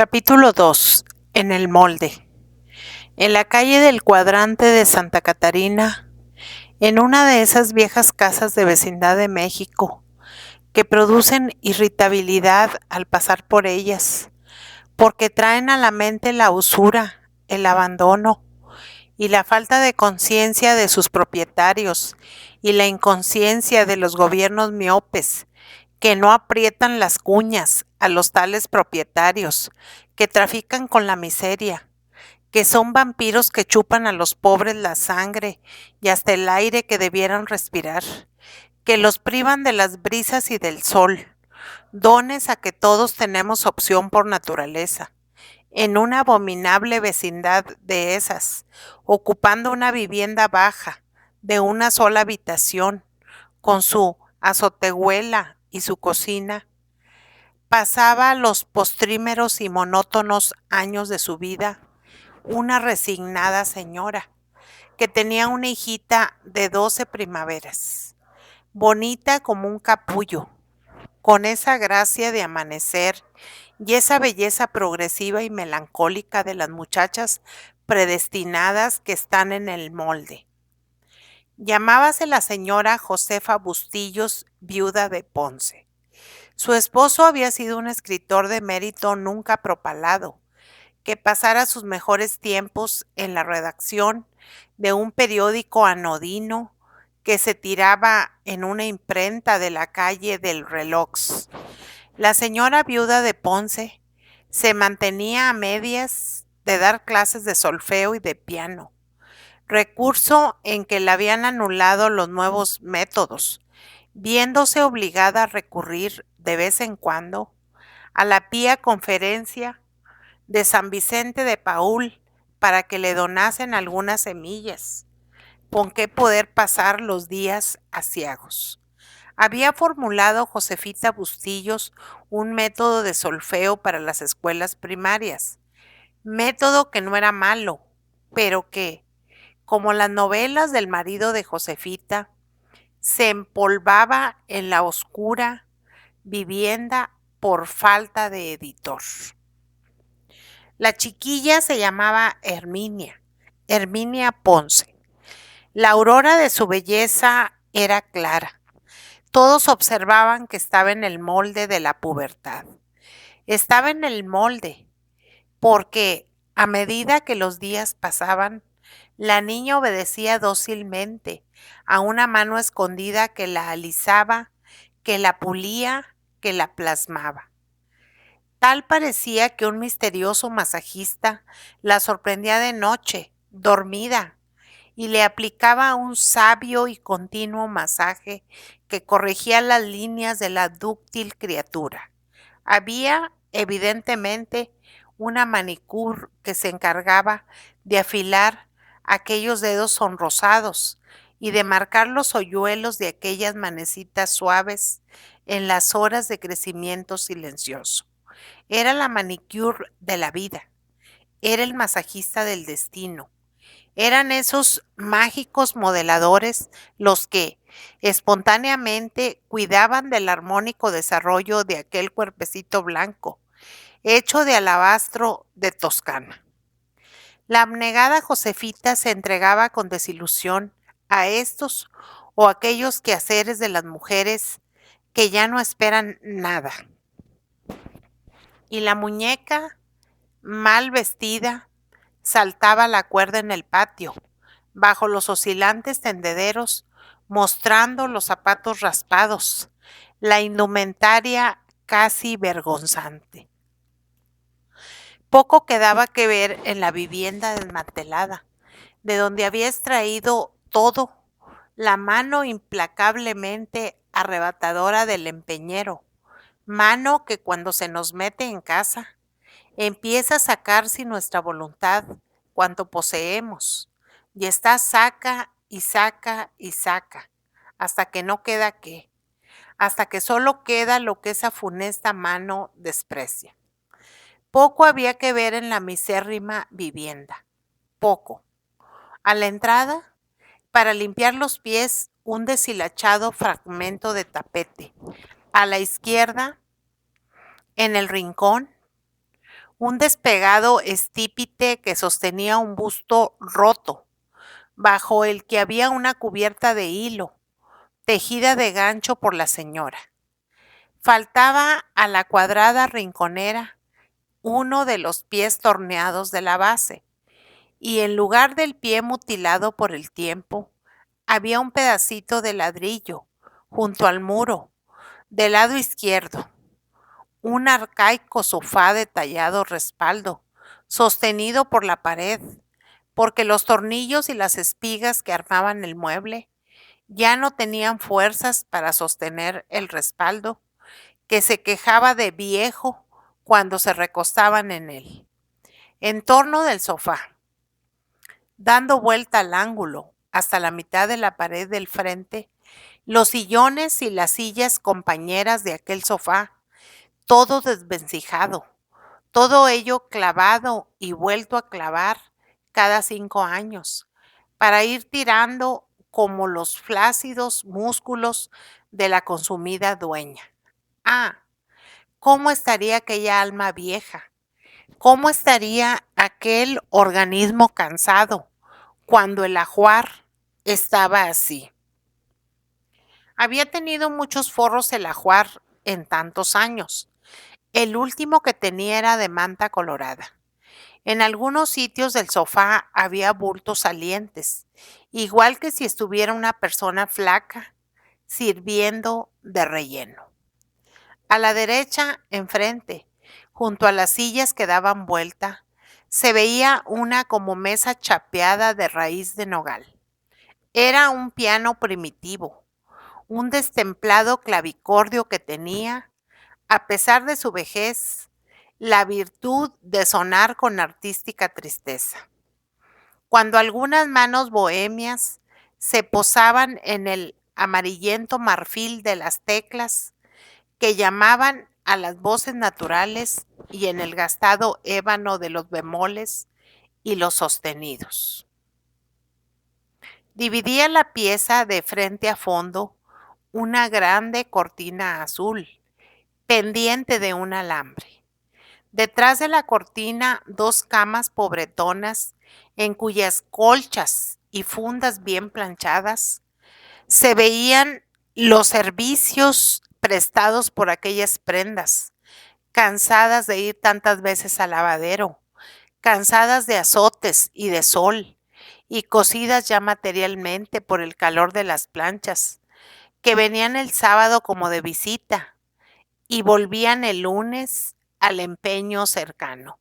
Capítulo 2. En el molde. En la calle del Cuadrante de Santa Catarina, en una de esas viejas casas de vecindad de México, que producen irritabilidad al pasar por ellas, porque traen a la mente la usura, el abandono y la falta de conciencia de sus propietarios y la inconsciencia de los gobiernos miopes, que no aprietan las cuñas a los tales propietarios, que trafican con la miseria, que son vampiros que chupan a los pobres la sangre y hasta el aire que debieran respirar, que los privan de las brisas y del sol, dones a que todos tenemos opción por naturaleza. En una abominable vecindad de esas, ocupando una vivienda baja, de una sola habitación, con su azotehuela y su cocina, pasaba los postrímeros y monótonos años de su vida una resignada señora que tenía una hijita de 12 primaveras, bonita como un capullo, con esa gracia de amanecer y esa belleza progresiva y melancólica de las muchachas predestinadas que están en el molde. Llamábase la señora Josefa Bustillos, viuda de Ponce. Su esposo había sido un escritor de mérito nunca propalado, que pasara sus mejores tiempos en la redacción de un periódico anodino que se tiraba en una imprenta de la calle del Reloj. La señora viuda de Ponce se mantenía a medias de dar clases de solfeo y de piano, recurso en que le habían anulado los nuevos métodos, viéndose obligada a recurrir de vez en cuando a la pía conferencia de San Vicente de Paúl para que le donasen algunas semillas, con qué poder pasar los días aciagos. Había formulado Josefita Bustillos un método de solfeo para las escuelas primarias, método que no era malo, pero que, como las novelas del marido de Josefita, se empolvaba en la oscura vivienda por falta de editor. La chiquilla se llamaba Herminia Ponce. La aurora de su belleza era clara. Todos observaban que estaba en el molde de la pubertad. Estaba en el molde porque a medida que los días pasaban, la niña obedecía dócilmente a una mano escondida que la alisaba, que la pulía, que la plasmaba. Tal parecía que un misterioso masajista la sorprendía de noche, dormida, y le aplicaba un sabio y continuo masaje que corregía las líneas de la dúctil criatura. Había, evidentemente, una manicure que se encargaba de afilar aquellos dedos sonrosados y de marcar los hoyuelos de aquellas manecitas suaves en las horas de crecimiento silencioso. Era la manicure de la vida, era el masajista del destino. Eran esos mágicos modeladores los que, espontáneamente, cuidaban del armónico desarrollo de aquel cuerpecito blanco, hecho de alabastro de Toscana. La abnegada Josefita se entregaba con desilusión a estos o aquellos quehaceres de las mujeres que ya no esperan nada. Y la muñeca, mal vestida, saltaba la cuerda en el patio, bajo los oscilantes tendederos, mostrando los zapatos raspados, la indumentaria casi vergonzante. Poco quedaba que ver en la vivienda desmantelada, de donde había extraído todo la mano implacablemente arrebatadora del empeñero, mano que cuando se nos mete en casa, empieza a sacar sin nuestra voluntad cuanto poseemos, y está saca y saca y saca, hasta que no queda qué, hasta que solo queda lo que esa funesta mano desprecia. Poco había que ver en la misérrima vivienda, poco. A la entrada, para limpiar los pies, un deshilachado fragmento de tapete. A la izquierda, en el rincón, un despegado estípite que sostenía un busto roto, bajo el que había una cubierta de hilo, tejida de gancho por la señora. Faltaba a la cuadrada rinconera uno de los pies torneados de la base, y en lugar del pie mutilado por el tiempo, había un pedacito de ladrillo junto al muro, del lado izquierdo, un arcaico sofá de tallado respaldo, sostenido por la pared, porque los tornillos y las espigas que armaban el mueble ya no tenían fuerzas para sostener el respaldo, que se quejaba de viejo cuando se recostaban en él. En torno del sofá, dando vuelta al ángulo hasta la mitad de la pared del frente, los sillones y las sillas compañeras de aquel sofá, todo desvencijado, todo ello clavado y vuelto a clavar cada 5 años, para ir tirando como los flácidos músculos de la consumida dueña. Ah, ¿cómo estaría aquella alma vieja? ¿Cómo estaría aquel organismo cansado cuando el ajuar estaba así? Había tenido muchos forros el ajuar en tantos años. El último que tenía era de manta colorada. En algunos sitios del sofá había bultos salientes, igual que si estuviera una persona flaca sirviendo de relleno. A la derecha, enfrente, junto a las sillas que daban vuelta, se veía una como mesa chapeada de raíz de nogal. Era un piano primitivo, un destemplado clavicordio que tenía, a pesar de su vejez, la virtud de sonar con artística tristeza. Cuando algunas manos bohemias se posaban en el amarillento marfil de las teclas que llamaban a las voces naturales y en el gastado ébano de los bemoles y los sostenidos. Dividía la pieza de frente a fondo una grande cortina azul, pendiente de un alambre. Detrás de la cortina, 2 camas pobretonas en cuyas colchas y fundas bien planchadas se veían los servicios prestados por aquellas prendas, cansadas de ir tantas veces al lavadero, cansadas de azotes y de sol, y cocidas ya materialmente por el calor de las planchas, que venían el sábado como de visita y volvían el lunes al empeño cercano,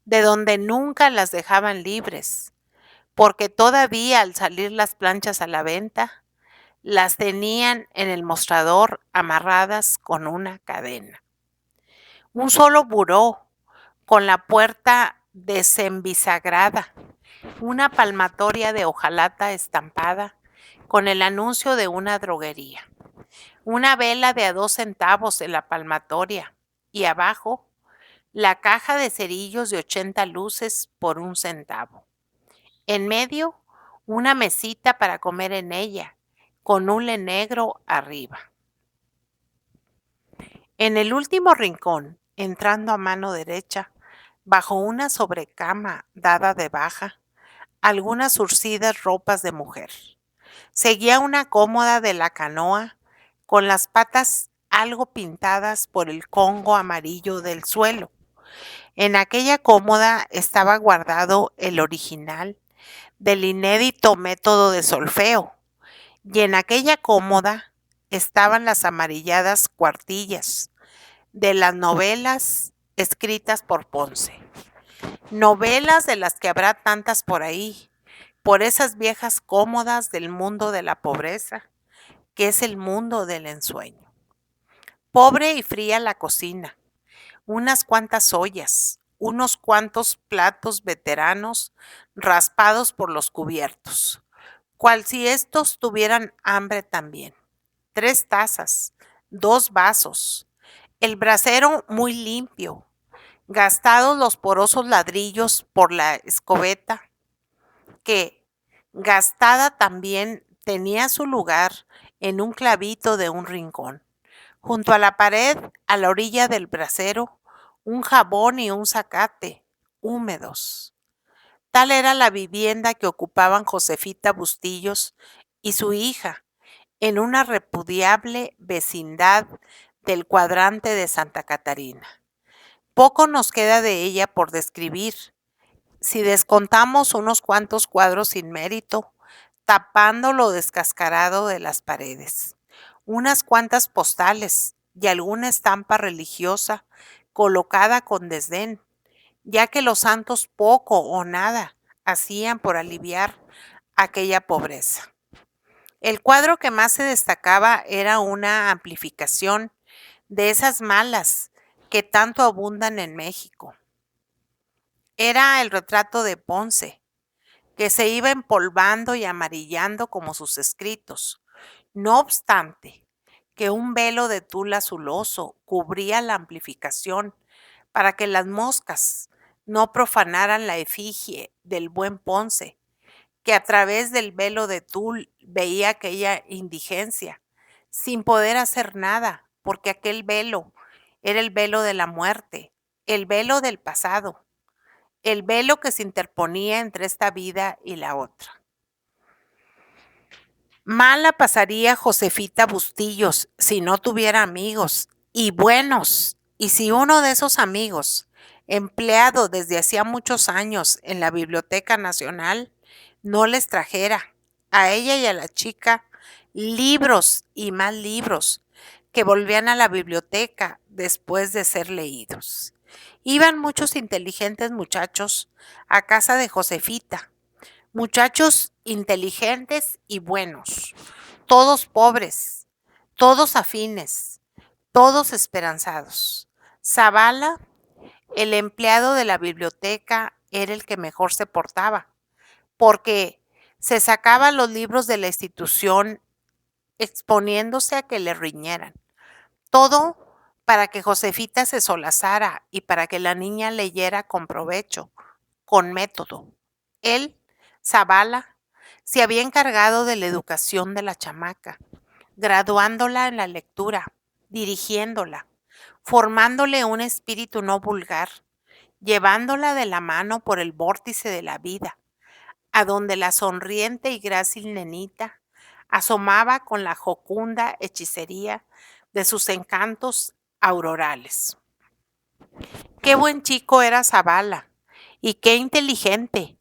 de donde nunca las dejaban libres, porque todavía al salir las planchas a la venta, las tenían en el mostrador amarradas con una cadena. Un solo buró, con la puerta desembisagrada, una palmatoria de hojalata estampada con el anuncio de una droguería, una vela de a 2 centavos en la palmatoria y abajo la caja de cerillos de 80 luces por 1 centavo. En medio, una mesita para comer en ella, con hule negro arriba. En el último rincón, entrando a mano derecha, bajo una sobrecama dada de baja, algunas zurcidas ropas de mujer. Seguía una cómoda de la canoa, con las patas algo pintadas por el congo amarillo del suelo. En aquella cómoda estaba guardado el original del inédito método de solfeo, y en aquella cómoda estaban las amarilladas cuartillas de las novelas escritas por Ponce. Novelas de las que habrá tantas por ahí, por esas viejas cómodas del mundo de la pobreza, que es el mundo del ensueño. Pobre y fría la cocina, unas cuantas ollas, unos cuantos platos veteranos raspados por los cubiertos, cual si estos tuvieran hambre también. 3 tazas, 2 vasos, el brasero muy limpio, gastados los porosos ladrillos por la escobeta, que, gastada también, tenía su lugar en un clavito de un rincón. Junto a la pared, a la orilla del brasero, un jabón y un zacate, húmedos. Tal era la vivienda que ocupaban Josefita Bustillos y su hija en una repudiable vecindad del cuadrante de Santa Catarina. Poco nos queda de ella por describir, si descontamos unos cuantos cuadros sin mérito, tapando lo descascarado de las paredes, unas cuantas postales y alguna estampa religiosa colocada con desdén, ya que los santos poco o nada hacían por aliviar aquella pobreza. El cuadro que más se destacaba era una amplificación de esas malas que tanto abundan en México. Era el retrato de Ponce, que se iba empolvando y amarillando como sus escritos. No obstante, que un velo de tul azuloso cubría la amplificación para que las moscas no profanaran la efigie del buen Ponce, que a través del velo de tul veía aquella indigencia, sin poder hacer nada, porque aquel velo era el velo de la muerte, el velo del pasado, el velo que se interponía entre esta vida y la otra. Mala pasaría Josefita Bustillos si no tuviera amigos, y buenos, y si uno de esos amigos, empleado desde hacía muchos años en la Biblioteca Nacional, no les trajera a ella y a la chica libros y más libros que volvían a la biblioteca después de ser leídos. Iban muchos inteligentes muchachos a casa de Josefita, muchachos inteligentes y buenos, todos pobres, todos afines, todos esperanzados. Zavala, el empleado de la biblioteca, era el que mejor se portaba, porque se sacaba los libros de la institución exponiéndose a que le riñeran. Todo para que Josefita se solazara y para que la niña leyera con provecho, con método. Él, Zavala, se había encargado de la educación de la chamaca, graduándola en la lectura, dirigiéndola, formándole un espíritu no vulgar, llevándola de la mano por el vórtice de la vida, a donde la sonriente y grácil nenita asomaba con la jocunda hechicería de sus encantos aurorales. Qué buen chico era Zavala, y qué inteligente,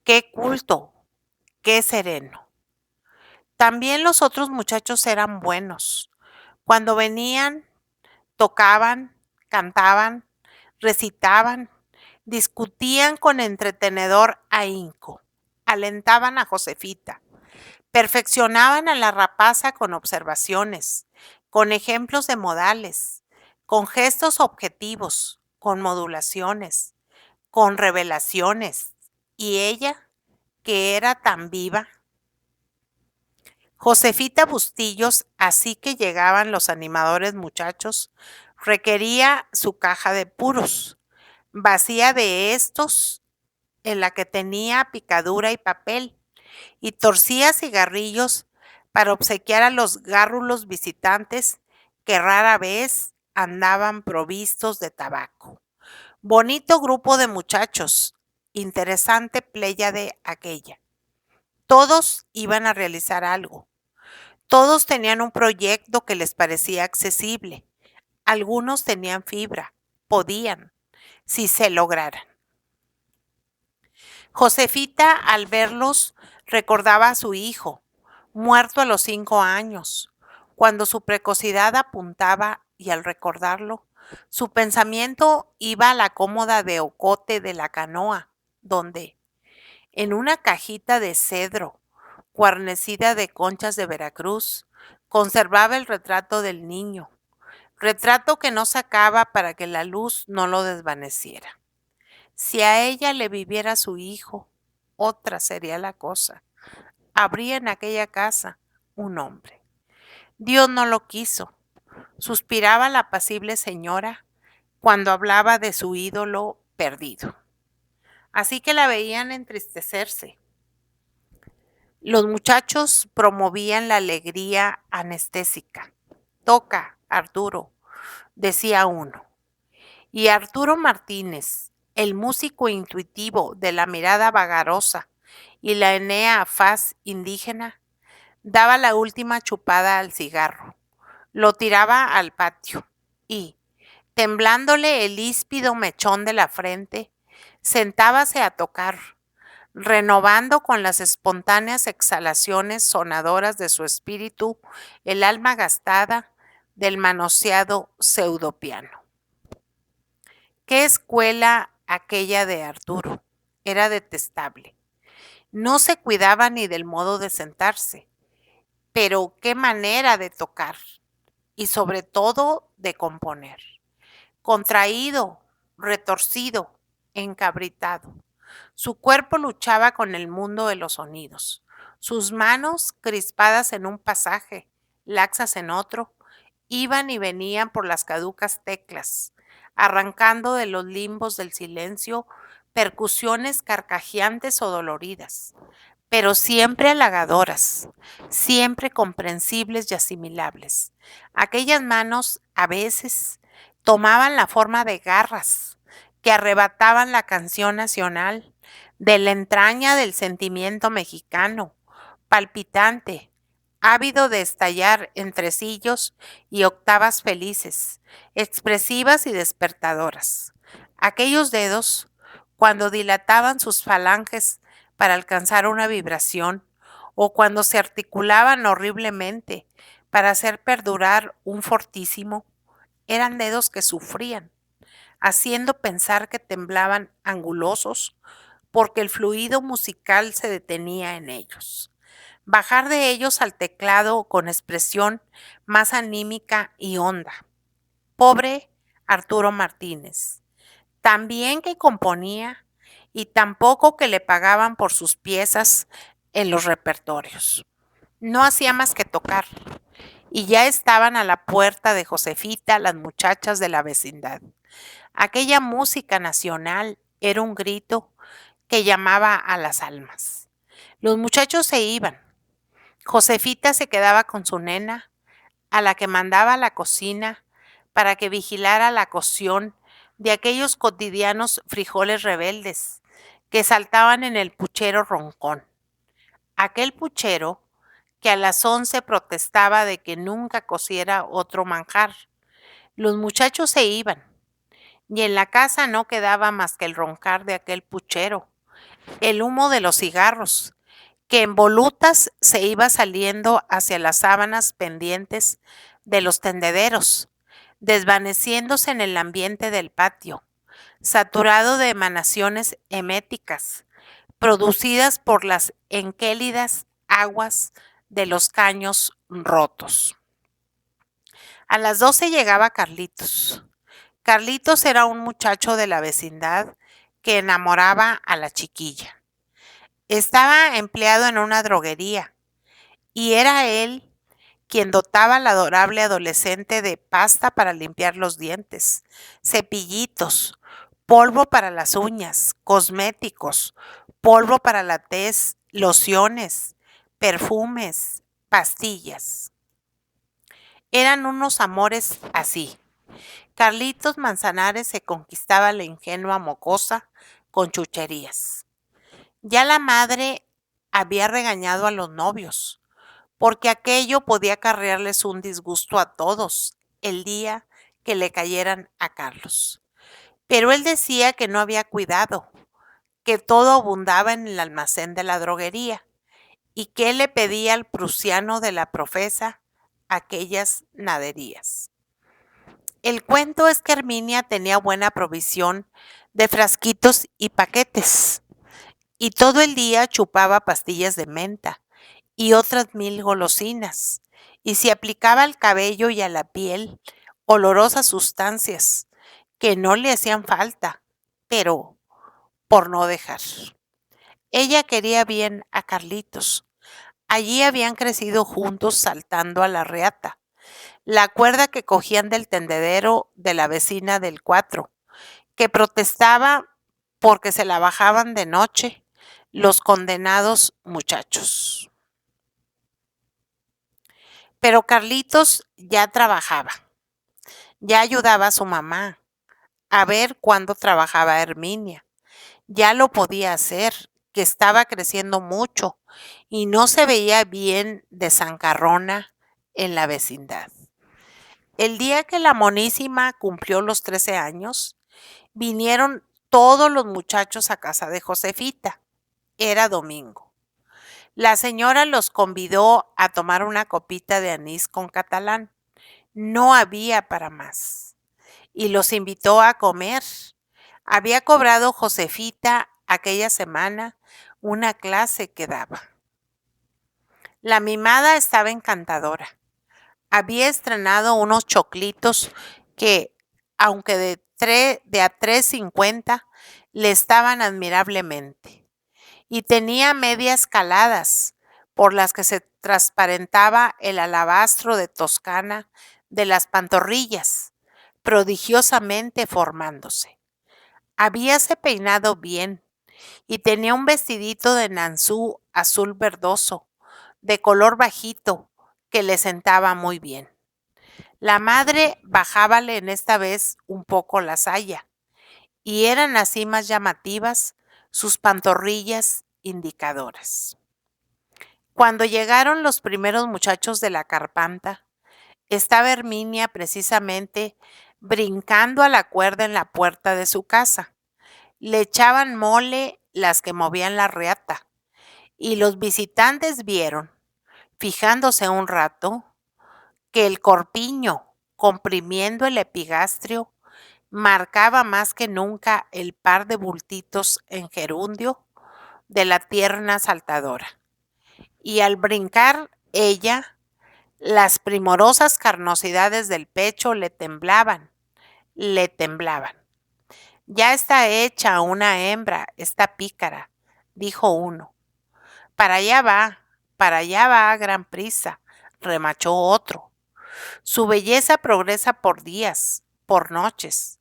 qué culto, qué sereno. También los otros muchachos eran buenos. Cuando venían, tocaban, cantaban, recitaban, discutían con entretenedor ahínco, alentaban a Josefita, perfeccionaban a la rapaza con observaciones, con ejemplos de modales, con gestos objetivos, con modulaciones, con revelaciones. Y ella, que era tan viva. Josefita Bustillos, así que llegaban los animadores muchachos, requería su caja de puros, vacía de estos, en la que tenía picadura y papel, y torcía cigarrillos para obsequiar a los gárrulos visitantes que rara vez andaban provistos de tabaco. Bonito grupo de muchachos, interesante pléyade aquella. Todos iban a realizar algo. Todos tenían un proyecto que les parecía accesible. Algunos tenían fibra, podían, si se lograran. Josefita, al verlos, recordaba a su hijo, muerto a los 5 años, cuando su precocidad apuntaba, y al recordarlo, su pensamiento iba a la cómoda de ocote de la canoa, donde, en una cajita de cedro, guarnecida de conchas de Veracruz, conservaba el retrato del niño, retrato que no sacaba para que la luz no lo desvaneciera. Si a ella le viviera su hijo, otra sería la cosa. Habría en aquella casa un hombre. Dios no lo quiso, suspiraba la apacible señora cuando hablaba de su ídolo perdido. Así que la veían entristecerse. Los muchachos promovían la alegría anestésica. Toca, Arturo, decía uno. Y Arturo Martínez, el músico intuitivo de la mirada vagarosa y la Enea faz indígena, daba la última chupada al cigarro, lo tiraba al patio y, temblándole el híspido mechón de la frente, sentábase a tocar, renovando con las espontáneas exhalaciones sonadoras de su espíritu el alma gastada del manoseado pseudopiano. ¿Qué escuela aquella de Arturo? Era detestable. No se cuidaba ni del modo de sentarse, pero qué manera de tocar y sobre todo de componer. Contraído, retorcido, encabritado. Su cuerpo luchaba con el mundo de los sonidos. Sus manos, crispadas en un pasaje, laxas en otro, iban y venían por las caducas teclas, arrancando de los limbos del silencio percusiones carcajeantes o doloridas, pero siempre halagadoras, siempre comprensibles y asimilables. Aquellas manos, a veces, tomaban la forma de garras que arrebataban la canción nacional de la entraña del sentimiento mexicano, palpitante, ávido de estallar en tresillos y octavas felices, expresivas y despertadoras. Aquellos dedos, cuando dilataban sus falanges para alcanzar una vibración, o cuando se articulaban horriblemente para hacer perdurar un fortísimo, eran dedos que sufrían, haciendo pensar que temblaban angulosos porque el fluido musical se detenía en ellos. Bajar de ellos al teclado con expresión más anímica y honda. Pobre Arturo Martínez, tan bien que componía y tan poco que le pagaban por sus piezas en los repertorios. No hacía más que tocar, y ya estaban a la puerta de Josefita las muchachas de la vecindad. Aquella música nacional era un grito que llamaba a las almas. Los muchachos se iban. Josefita se quedaba con su nena, a la que mandaba a la cocina para que vigilara la cocción de aquellos cotidianos frijoles rebeldes que saltaban en el puchero roncón. Aquel puchero que a las 11 protestaba de que nunca cociera otro manjar. Los muchachos se iban, y en la casa no quedaba más que el roncar de aquel puchero, el humo de los cigarros, que en volutas se iba saliendo hacia las sábanas pendientes de los tendederos, desvaneciéndose en el ambiente del patio, saturado de emanaciones eméticas, producidas por las enquélidas aguas de los caños rotos. A las 12 llegaba Carlitos. Carlitos era un muchacho de la vecindad que enamoraba a la chiquilla. Estaba empleado en una droguería y era él quien dotaba al adorable adolescente de pasta para limpiar los dientes, cepillitos, polvo para las uñas, cosméticos, polvo para la tez, lociones, perfumes, pastillas. Eran unos amores así. Carlitos Manzanares se conquistaba la ingenua mocosa con chucherías. Ya la madre había regañado a los novios, porque aquello podía acarrearles un disgusto a todos el día que le cayeran a Carlos. Pero él decía que no había cuidado, que todo abundaba en el almacén de la droguería, y que él le pedía al prusiano de la profesa aquellas naderías. El cuento es que Herminia tenía buena provisión de frasquitos y paquetes, y todo el día chupaba pastillas de menta y otras 1000 golosinas, y se aplicaba al cabello y a la piel olorosas sustancias que no le hacían falta, pero por no dejar. Ella quería bien a Carlitos. Allí habían crecido juntos saltando a la reata, la cuerda que cogían del tendedero de la vecina del 4, que protestaba porque se la bajaban de noche los condenados muchachos. Pero Carlitos ya trabajaba, ya ayudaba a su mamá, a ver cuándo trabajaba Herminia. Ya lo podía hacer, que estaba creciendo mucho y no se veía bien de zancarrona en la vecindad. El día que la monísima cumplió los 13 años, vinieron todos los muchachos a casa de Josefita. Era domingo. La señora los convidó a tomar una copita de anís con catalán. No había para más. Y los invitó a comer. Había cobrado Josefita aquella semana una clase que daba. La mimada estaba encantadora. Había estrenado unos choclitos que, aunque de a 3.50, le estaban admirablemente. Y tenía medias caladas, por las que se transparentaba el alabastro de Toscana de las pantorrillas, prodigiosamente formándose. Habíase peinado bien y tenía un vestidito de nansú azul verdoso, de color bajito, que le sentaba muy bien. La madre bajábale en esta vez un poco la saya, y eran así más llamativas sus pantorrillas indicadoras. Cuando llegaron los primeros muchachos de la carpanta, estaba Herminia precisamente brincando a la cuerda en la puerta de su casa. Le echaban mole las que movían la reata, y los visitantes vieron, fijándose un rato, que el corpiño, comprimiendo el epigastrio, marcaba más que nunca el par de bultitos en gerundio de la tierna saltadora. Y al brincar ella, las primorosas carnosidades del pecho le temblaban. Ya está hecha una hembra, esta pícara, dijo uno. Para allá va a gran prisa, remachó otro. Su belleza progresa por días, por noches.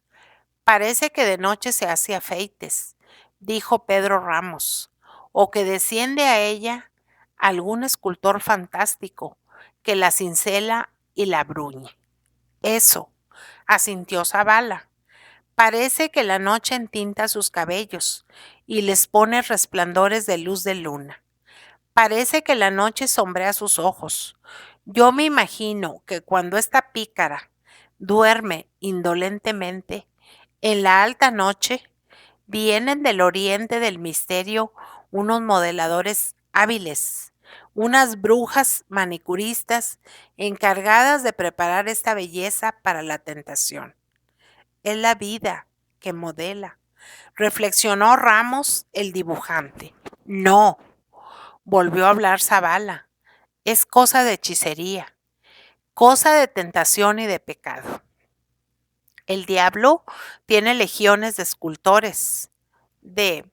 Parece que de noche se hace afeites, dijo Pedro Ramos, o que desciende a ella algún escultor fantástico que la cincela y la bruñe. Eso, asintió Zavala. Parece que la noche entinta sus cabellos y les pone resplandores de luz de luna. Parece que la noche sombrea sus ojos. Yo me imagino que cuando esta pícara duerme indolentemente, en la alta noche, vienen del oriente del misterio unos modeladores hábiles, unas brujas manicuristas encargadas de preparar esta belleza para la tentación. Es la vida que modela, reflexionó Ramos, el dibujante. No, volvió a hablar Zavala, es cosa de hechicería, cosa de tentación y de pecado. El diablo tiene legiones de escultores, de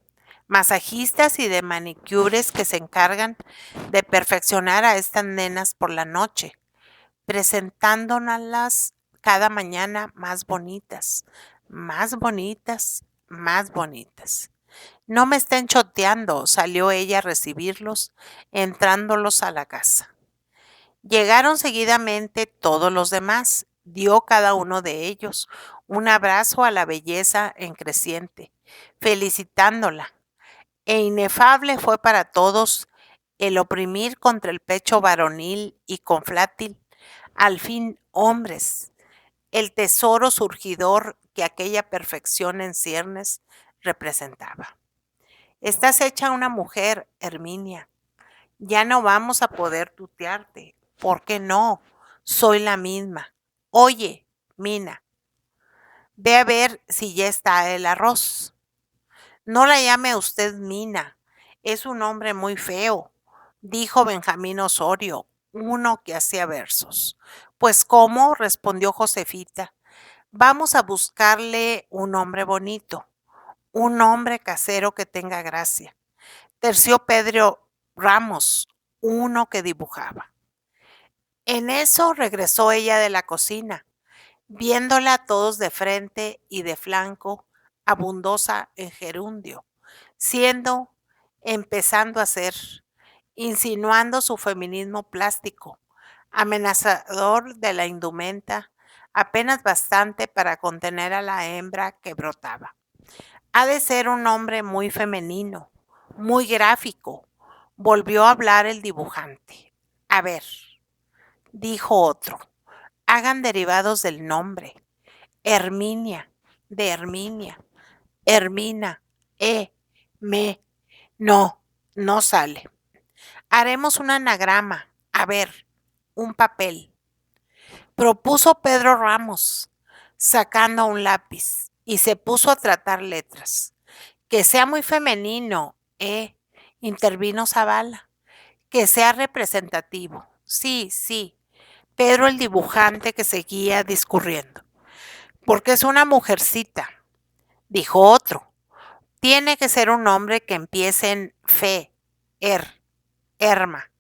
masajistas y de manicures que se encargan de perfeccionar a estas nenas por la noche, presentándolas cada mañana más bonitas, más bonitas, más bonitas. No me estén choteando, salió ella a recibirlos, entrándolos a la casa. Llegaron seguidamente todos los demás. Dio cada uno de ellos un abrazo a la belleza en creciente, felicitándola. E inefable fue para todos el oprimir contra el pecho varonil y conflátil, al fin hombres, el tesoro surgidor que aquella perfección en ciernes representaba. Estás hecha una mujer, Herminia. Ya no vamos a poder tutearte. ¿Por qué no? Soy la misma. Oye, Mina, ve a ver si ya está el arroz. No la llame usted Mina. Es un hombre muy feo, dijo Benjamín Osorio, uno que hacía versos. Pues cómo, respondió Josefita. Vamos a buscarle un hombre bonito, un hombre casero que tenga gracia. Terció Pedro Ramos, uno que dibujaba. En eso regresó ella de la cocina, viéndola a todos de frente y de flanco, abundosa en gerundio, empezando a ser, insinuando su feminismo plástico, amenazador de la indumenta, apenas bastante para contener a la hembra que brotaba. Ha de ser un hombre muy femenino, muy gráfico, volvió a hablar el dibujante. A ver, dijo otro, hagan derivados del nombre. Herminia, de Herminia, Hermina, me. No, no sale. Haremos un anagrama. A ver, un papel. Propuso Pedro Ramos, sacando un lápiz, y se puso a tratar letras. Que sea muy femenino, intervino Zavala. Que sea representativo. Sí, sí. Pedro el dibujante que seguía discurriendo. Porque es una mujercita, dijo otro. Tiene que ser un hombre que empiece en fe, erma.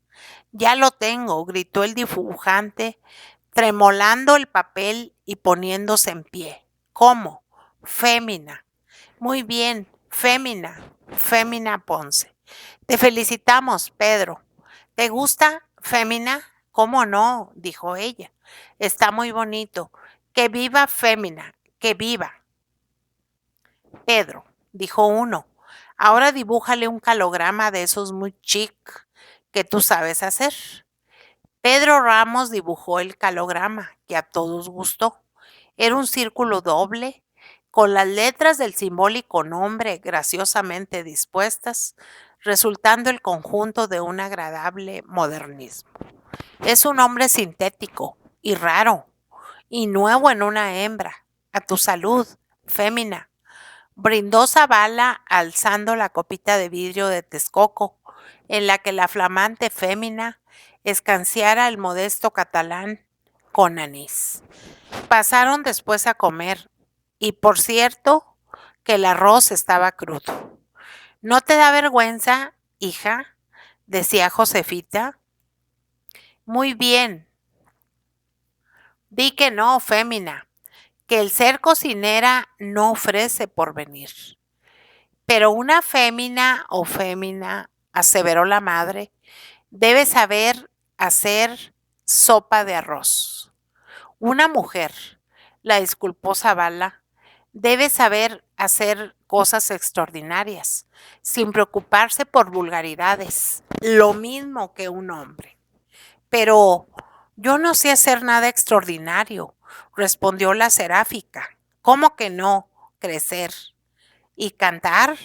Ya lo tengo, gritó el dibujante, tremolando el papel y poniéndose en pie. ¿Cómo? Fémina. Muy bien, Fémina Ponce. Te felicitamos, Pedro. ¿Te gusta, Fémina? ¿Cómo no? Dijo ella. Está muy bonito. Que viva Fémina, que viva. Pedro, dijo uno. Ahora dibújale un calograma de esos muy chic que tú sabes hacer. Pedro Ramos dibujó el calograma, que a todos gustó. Era un círculo doble, con las letras del simbólico nombre graciosamente dispuestas, resultando el conjunto de un agradable modernismo. Es un hombre sintético y raro, y nuevo en una hembra. A tu salud, fémina. Brindó Zavala alzando la copita de vidrio de Texcoco, en la que la flamante fémina escanciara el modesto catalán con anís. Pasaron después a comer, y por cierto que el arroz estaba crudo. ¿No te da vergüenza, hija?, decía Josefita. Muy bien. Di que no, fémina, que el ser cocinera no ofrece porvenir. Pero una fémina o fémina, aseveró la madre, debe saber hacer sopa de arroz. Una mujer, la disculpó Zavala, debe saber hacer cosas extraordinarias, sin preocuparse por vulgaridades, lo mismo que un hombre. Pero yo no sé hacer nada extraordinario, respondió la seráfica. ¿Cómo que no? Crecer. ¿Y cantar?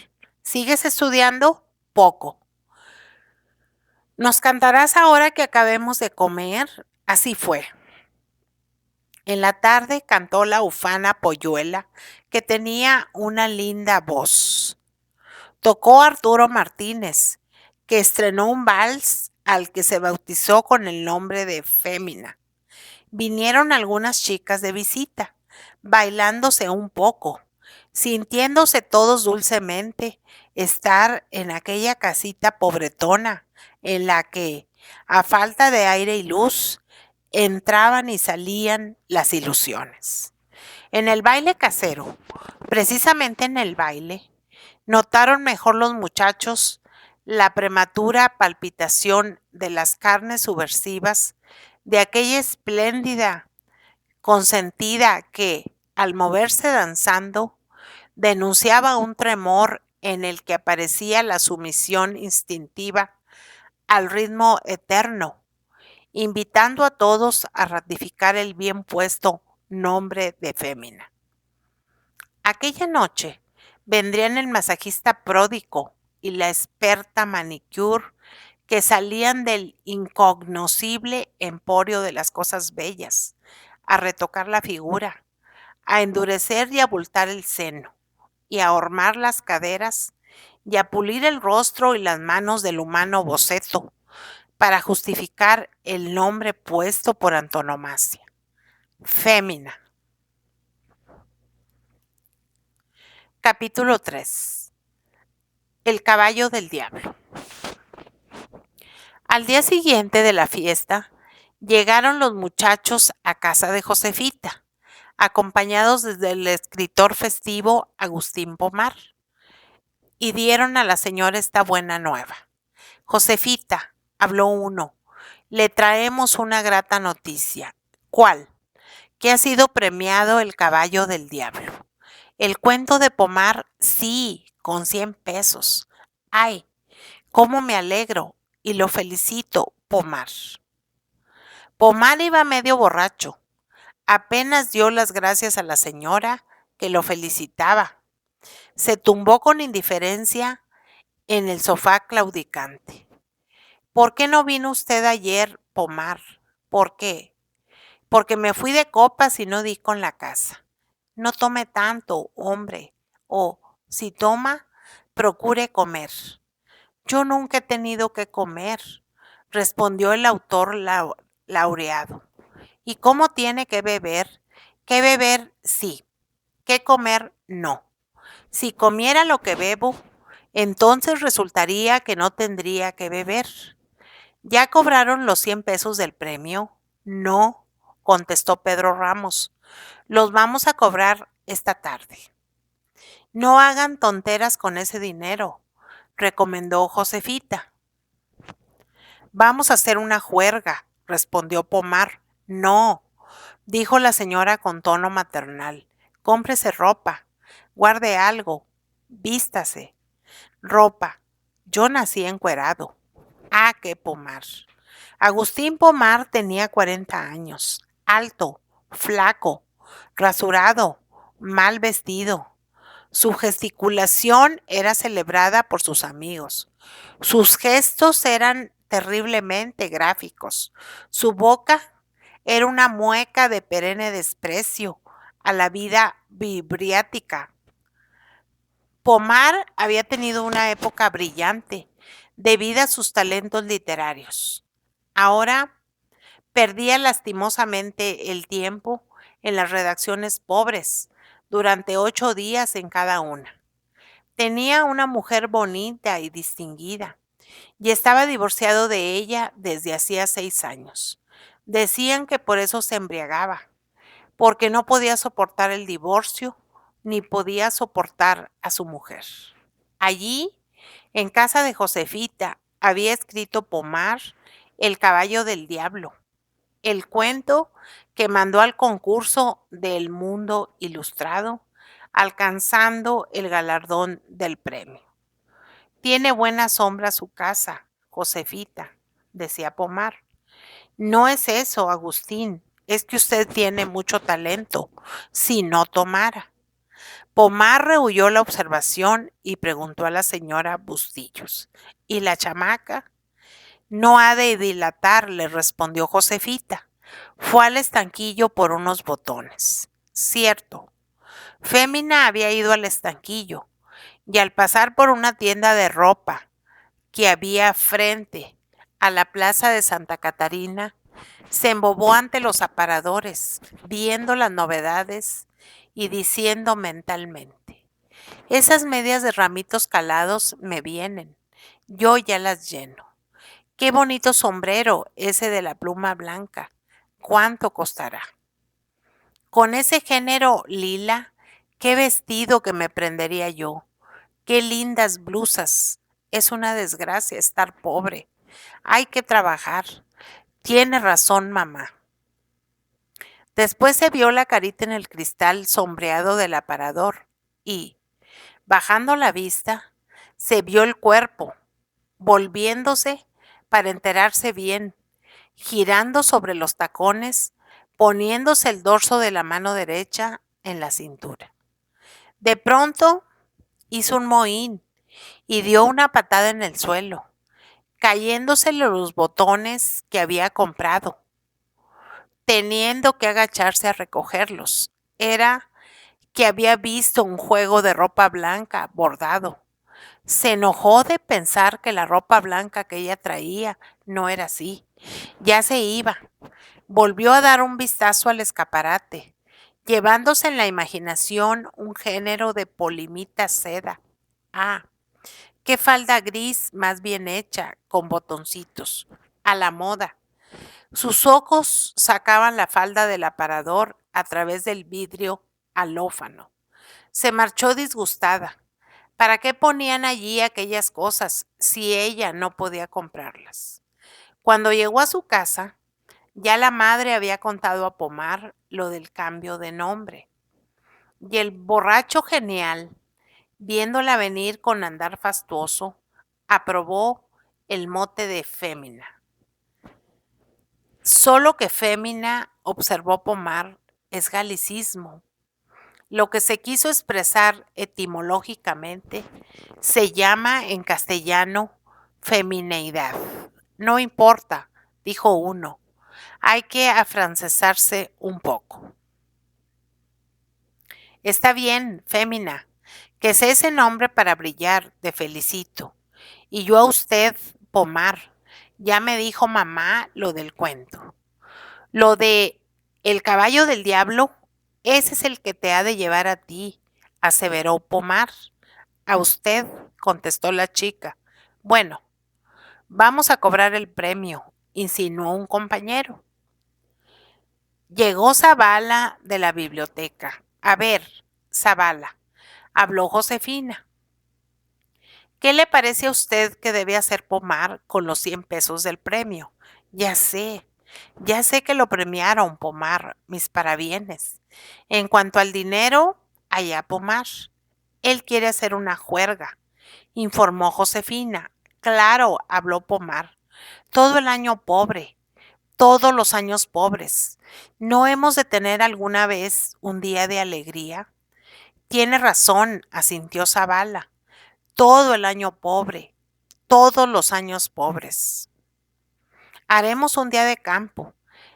¿Sigues estudiando? Poco. ¿Nos cantarás ahora que acabemos de comer? Así fue. En la tarde cantó la ufana Polluela, que tenía una linda voz. Tocó Arturo Martínez, que estrenó un vals al que se bautizó con el nombre de Fémina. Vinieron algunas chicas de visita, bailándose un poco, sintiéndose todos dulcemente estar en aquella casita pobretona en la que, a falta de aire y luz, entraban y salían las ilusiones. En el baile casero, precisamente en el baile, notaron mejor los muchachos la prematura palpitación de las carnes subversivas de aquella espléndida consentida que, al moverse danzando, denunciaba un tremor en el que aparecía la sumisión instintiva al ritmo eterno, invitando a todos a ratificar el bien puesto nombre de fémina. Aquella noche vendrían el masajista pródigo y la experta manicure que salían del incognoscible emporio de las cosas bellas, a retocar la figura, a endurecer y abultar el seno, y a ahormar las caderas, y a pulir el rostro y las manos del humano boceto, para justificar el nombre puesto por antonomasia, fémina. Capítulo 3. El caballo del diablo. Al día siguiente de la fiesta, llegaron los muchachos a casa de Josefita, acompañados desde el escritor festivo Agustín Pomar, y dieron a la señora esta buena nueva. Josefita, habló uno, le traemos una grata noticia. ¿Cuál? que ha sido premiado el caballo del diablo. El cuento de Pomar, sí, con 100 pesos. Ay, cómo me alegro y lo felicito, Pomar. Pomar iba medio borracho. Apenas dio las gracias a la señora, que lo felicitaba. Se tumbó con indiferencia en el sofá claudicante. ¿Por qué no vino usted ayer, Pomar? ¿Por qué? Porque me fui de copas y no di con la casa. No tome tanto, hombre. O, si toma, procure comer. Yo nunca he tenido que comer, respondió el autor laureado. ¿Y cómo tiene que beber? Que beber, sí. Que comer, no. Si comiera lo que bebo, entonces resultaría que no tendría que beber. ¿Ya cobraron los 100 pesos del premio? No, contestó Pedro Ramos. Los vamos a cobrar esta tarde. No hagan tonteras con ese dinero, recomendó Josefita. Vamos a hacer una juerga, respondió Pomar. No, dijo la señora con tono maternal. Cómprese ropa, guarde algo, vístase. Ropa. Yo nací encuerado. Ah, qué Pomar. Agustín Pomar tenía 40 años, alto, flaco, rasurado, mal vestido. Su gesticulación era celebrada por sus amigos. Sus gestos eran terriblemente gráficos. Su boca era una mueca de perenne desprecio a la vida vibriática. Pomar había tenido una época brillante debido a sus talentos literarios. Ahora perdía lastimosamente el tiempo en las redacciones pobres, durante 8 días en cada una. Tenía una mujer bonita y distinguida, y estaba divorciado de ella desde hacía 6 años. Decían que por eso se embriagaba, porque no podía soportar el divorcio, ni podía soportar a su mujer. Allí, en casa de Josefita, había escrito Pomar El caballo del diablo, el cuento que mandó al concurso del Mundo Ilustrado, alcanzando el galardón del premio. Tiene buena sombra su casa, Josefita, decía Pomar. No es eso, Agustín, es que usted tiene mucho talento, si no tomara. Pomar rehuyó la observación y preguntó a la señora Bustillos. ¿Y la chamaca? No ha de dilatar, le respondió Josefita. Fue al estanquillo por unos botones. Cierto. Fémina había ido al estanquillo y al pasar por una tienda de ropa que había frente a la plaza de Santa Catarina, se embobó ante los aparadores, viendo las novedades y diciendo mentalmente: esas medias de ramitos calados me vienen, yo ya las lleno. Qué bonito sombrero ese de la pluma blanca. ¿Cuánto costará? Con ese género lila, qué vestido que me prendería yo. Qué lindas blusas. Es una desgracia estar pobre. Hay que trabajar. Tiene razón, mamá. Después se vio la carita en el cristal sombreado del aparador y, bajando la vista, se vio el cuerpo, volviéndose para enterarse bien, girando sobre los tacones, poniéndose el dorso de la mano derecha en la cintura. De pronto hizo un mohín y dio una patada en el suelo, cayéndosele los botones que había comprado, teniendo que agacharse a recogerlos. Era que había visto un juego de ropa blanca bordado. Se enojó de pensar que la ropa blanca que ella traía no era así. Ya se iba. Volvió a dar un vistazo al escaparate, llevándose en la imaginación un género de polimita seda. Ah, qué falda gris más bien hecha, con botoncitos, a la moda. Sus ojos sacaban la falda del aparador a través del vidrio alófano. Se marchó disgustada. ¿Para qué ponían allí aquellas cosas si ella no podía comprarlas? Cuando llegó a su casa, Ya la madre había contado a Pomar lo del cambio de nombre. Y el borracho genial, viéndola venir con andar fastuoso, aprobó el mote de Fémina. Solo que Fémina, observó Pomar, es galicismo. Lo que se quiso expresar etimológicamente se llama en castellano femineidad. No importa, dijo uno, hay que afrancesarse un poco. Está bien, fémina, que sea ese nombre para brillar, te felicito. Y yo a usted, Pomar, ya me dijo mamá lo del cuento. Lo de el caballo del diablo, ese es el que te ha de llevar a ti, aseveró Pomar. A usted, contestó la chica. Bueno, vamos a cobrar el premio, insinuó un compañero. Llegó Zavala de la biblioteca. A ver, Zavala, habló Josefina. ¿Qué le parece a usted que debe hacer Pomar con los 100 pesos del premio? Ya sé que lo premiaron, Pomar, mis parabienes. En cuanto al dinero, allá Pomar. Él quiere hacer una juerga, informó Josefina. Claro, habló Pomar. Todo el año pobre, todos los años pobres. ¿No hemos de tener alguna vez un día de alegría? Tiene razón, asintió Zavala. Todo el año pobre, todos los años pobres. Haremos un día de campo,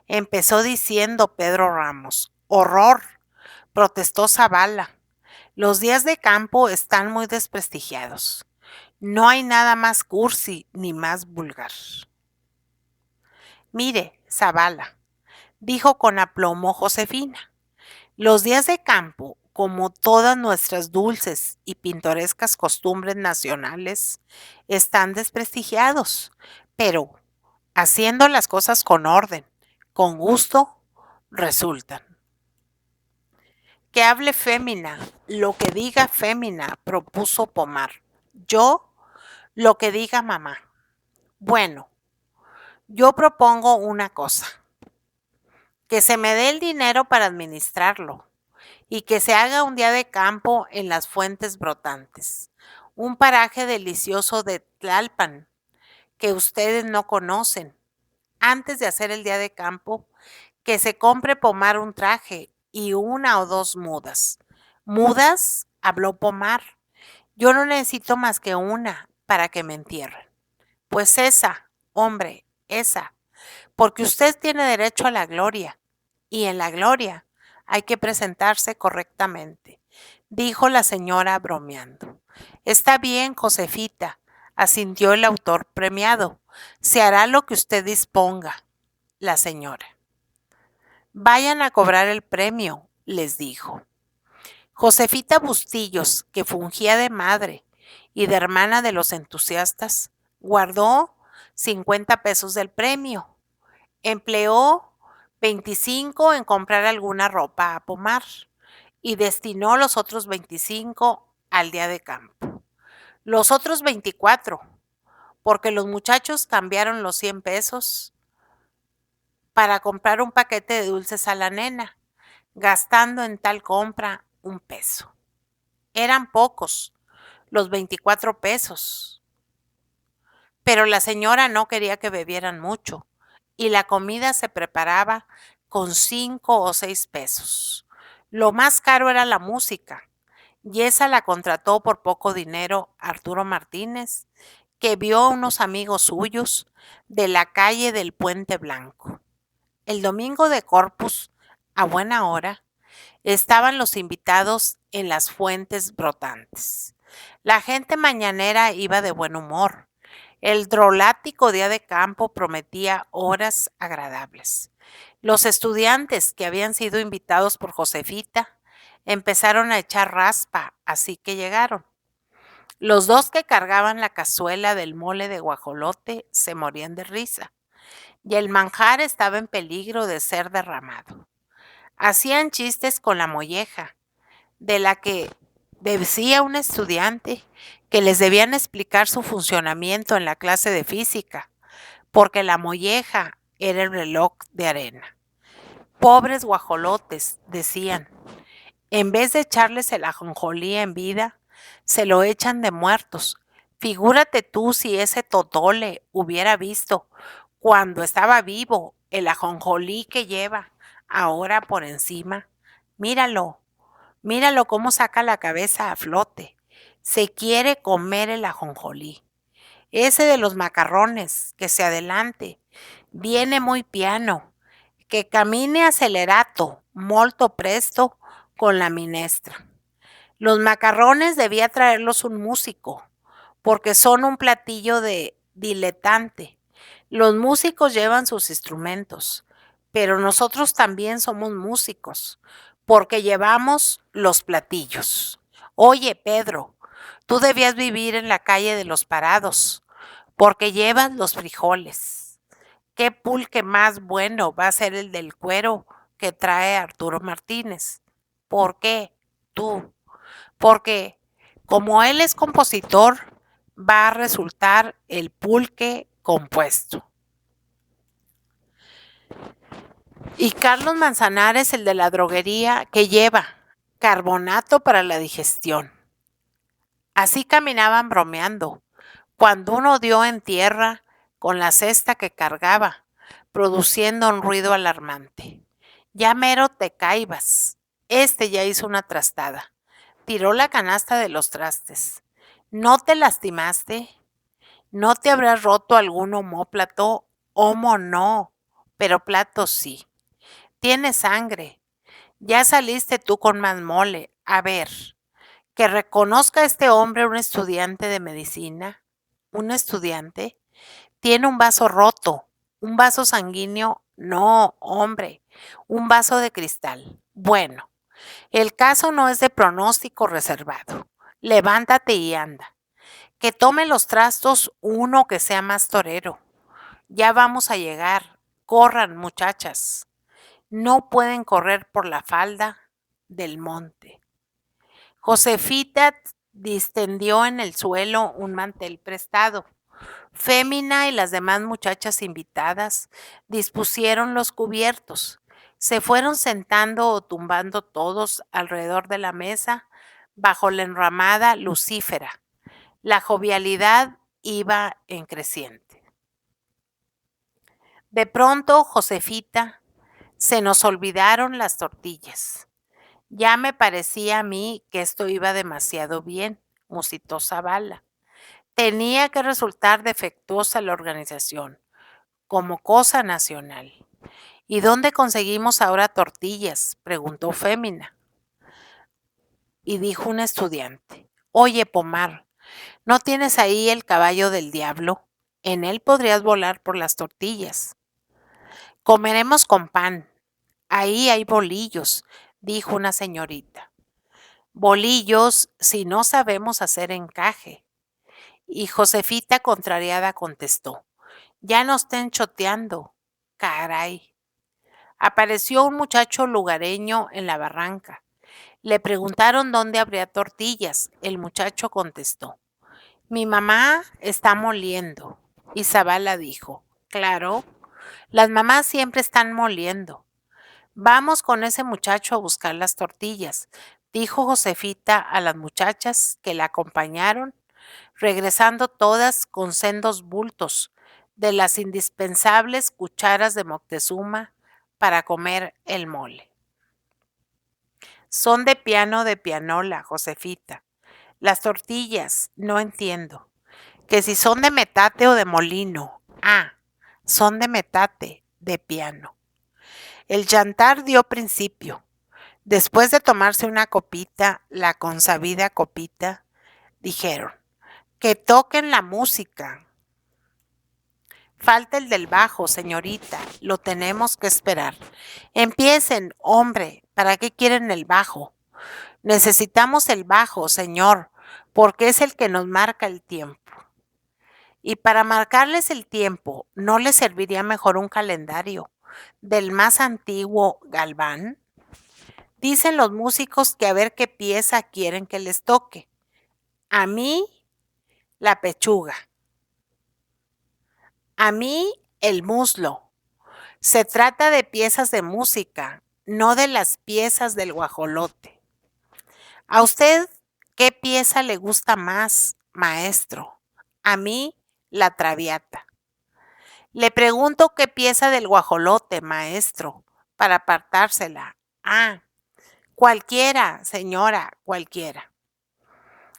empezó diciendo Pedro Ramos. ¡Horror!, protestó Zavala. Los días de campo están muy desprestigiados. No hay nada más cursi ni más vulgar. Mire, Zavala, dijo con aplomo Josefina, los días de campo, como todas nuestras dulces y pintorescas costumbres nacionales, están desprestigiados, pero haciendo las cosas con orden, con gusto, resultan. Que hable Fémina, lo que diga Fémina, propuso Pomar. Yo, lo que diga mamá. Bueno, yo propongo una cosa, que se me dé el dinero para administrarlo y que se haga un día de campo en las Fuentes Brotantes, un paraje delicioso de Tlalpan que ustedes no conocen. Antes de hacer el día de campo, que se compre Pomar un traje y una o dos mudas. ¿Mudas?, habló Pomar. Yo no necesito más que una para que me entierren. Pues esa, hombre, esa, porque usted tiene derecho a la gloria, y en la gloria hay que presentarse correctamente, dijo la señora bromeando. Está bien, Josefita, asintió el autor premiado. Se hará lo que usted disponga, la señora. Vayan a cobrar el premio, les dijo. Josefita Bustillos, que fungía de madre y de hermana de los entusiastas, guardó 50 pesos del premio. Empleó 25 en comprar alguna ropa a Pomar y destinó los otros 25 al día de campo. Los otros 24, porque los muchachos cambiaron los 100 pesos para comprar un paquete de dulces a la nena, gastando en tal compra 1 peso. Eran pocos, los 24 pesos. Pero la señora no quería que bebieran mucho y la comida se preparaba con 5 o 6 pesos. Lo más caro era la música, y esa la contrató por poco dinero Arturo Martínez, que vio a unos amigos suyos de la calle del Puente Blanco. El domingo de Corpus, a buena hora, estaban los invitados en las Fuentes Brotantes. La gente mañanera iba de buen humor. El drolático día de campo prometía horas agradables. Los estudiantes que habían sido invitados por Josefita empezaron a echar raspa, así que llegaron. Los dos que cargaban la cazuela del mole de guajolote se morían de risa, y el manjar estaba en peligro de ser derramado. Hacían chistes con la molleja, de la que decía un estudiante que les debían explicar su funcionamiento en la clase de física, porque la molleja era el reloj de arena. Pobres guajolotes, decían, en vez de echarles el ajonjolí en vida, se lo echan de muertos. Figúrate tú si ese totole hubiera visto, cuando estaba vivo, el ajonjolí que lleva ahora por encima. Míralo, míralo cómo saca la cabeza a flote. Se quiere comer el ajonjolí. Ese de los macarrones, que se adelante. Viene muy piano, que camine acelerato, molto presto, con la minestra. Los macarrones debía traerlos un músico, porque son un platillo de diletante. Los músicos llevan sus instrumentos, pero nosotros también somos músicos, porque llevamos los platillos. Oye, Pedro, tú debías vivir en la calle de los Parados, porque llevas los frijoles. ¿Qué pulque más bueno va a ser el del cuero que trae Arturo Martínez? ¿Por qué? Tú. Porque como él es compositor, va a resultar el pulque compuesto. Y Carlos Manzanares, el de la droguería, que lleva carbonato para la digestión. Así caminaban bromeando, cuando uno dio en tierra con la cesta que cargaba, produciendo un ruido alarmante. Ya mero te caibas. Este ya hizo una trastada. Tiró la canasta de los trastes. ¿No te lastimaste? ¿No te habrás roto algún omóplato? Homo no, pero plato sí. Tienes sangre. Ya saliste tú con más mole. A ver, que reconozca este hombre un estudiante de medicina. ¿Un estudiante? Tiene un vaso roto. ¿Un vaso sanguíneo? No, hombre. Un vaso de cristal. Bueno, el caso no es de pronóstico reservado. Levántate y anda. Que tome los trastos uno que sea más torero. Ya vamos a llegar. Corran, muchachas. No pueden correr por la falda del monte. Josefita distendió en el suelo un mantel prestado. Fémina y las demás muchachas invitadas dispusieron los cubiertos. Se fueron sentando o tumbando todos alrededor de la mesa bajo la enramada lucífera. La jovialidad iba en creciente. De pronto, Josefita, se nos olvidaron las tortillas. Ya me parecía a mí que esto iba demasiado bien, musitó Zavala. Tenía que resultar defectuosa la organización, como cosa nacional. ¿Y dónde conseguimos ahora tortillas?, preguntó Fémina. Y dijo un estudiante, oye, Pomar, ¿no tienes ahí el caballo del diablo? En él podrías volar por las tortillas. Comeremos con pan. Ahí hay bolillos, dijo una señorita. Bolillos si no sabemos hacer encaje. Y Josefita contrariada contestó, ya no estén choteando. Caray. Apareció un muchacho lugareño en la barranca. Le preguntaron dónde habría tortillas. El muchacho contestó, mi mamá está moliendo. Y Zavala dijo, claro, las mamás siempre están moliendo. Vamos con ese muchacho a buscar las tortillas, dijo Josefita a las muchachas que la acompañaron, regresando todas con sendos bultos de las indispensables cucharas de Moctezuma para comer el mole. Son de pianola, Josefita. Las tortillas, no entiendo. Que si son de metate o de molino. Ah, son de metate, de piano. El jantar dio principio. Después de tomarse una copita, la consabida copita, dijeron, que toquen la música. Falta el del bajo, señorita, lo tenemos que esperar. Empiecen, hombre, ¿para qué quieren el bajo? Necesitamos el bajo, señor, porque es el que nos marca el tiempo. Y para marcarles el tiempo, ¿no les serviría mejor un calendario del más antiguo Galván? Dicen los músicos que a ver qué pieza quieren que les toque. A mí, la pechuga. A mí, el muslo. Se trata de piezas de música, no de las piezas del guajolote. ¿A usted qué pieza le gusta más, maestro? A mí, la traviata. Le pregunto qué pieza del guajolote, maestro, para apartársela. Ah, cualquiera, señora, cualquiera.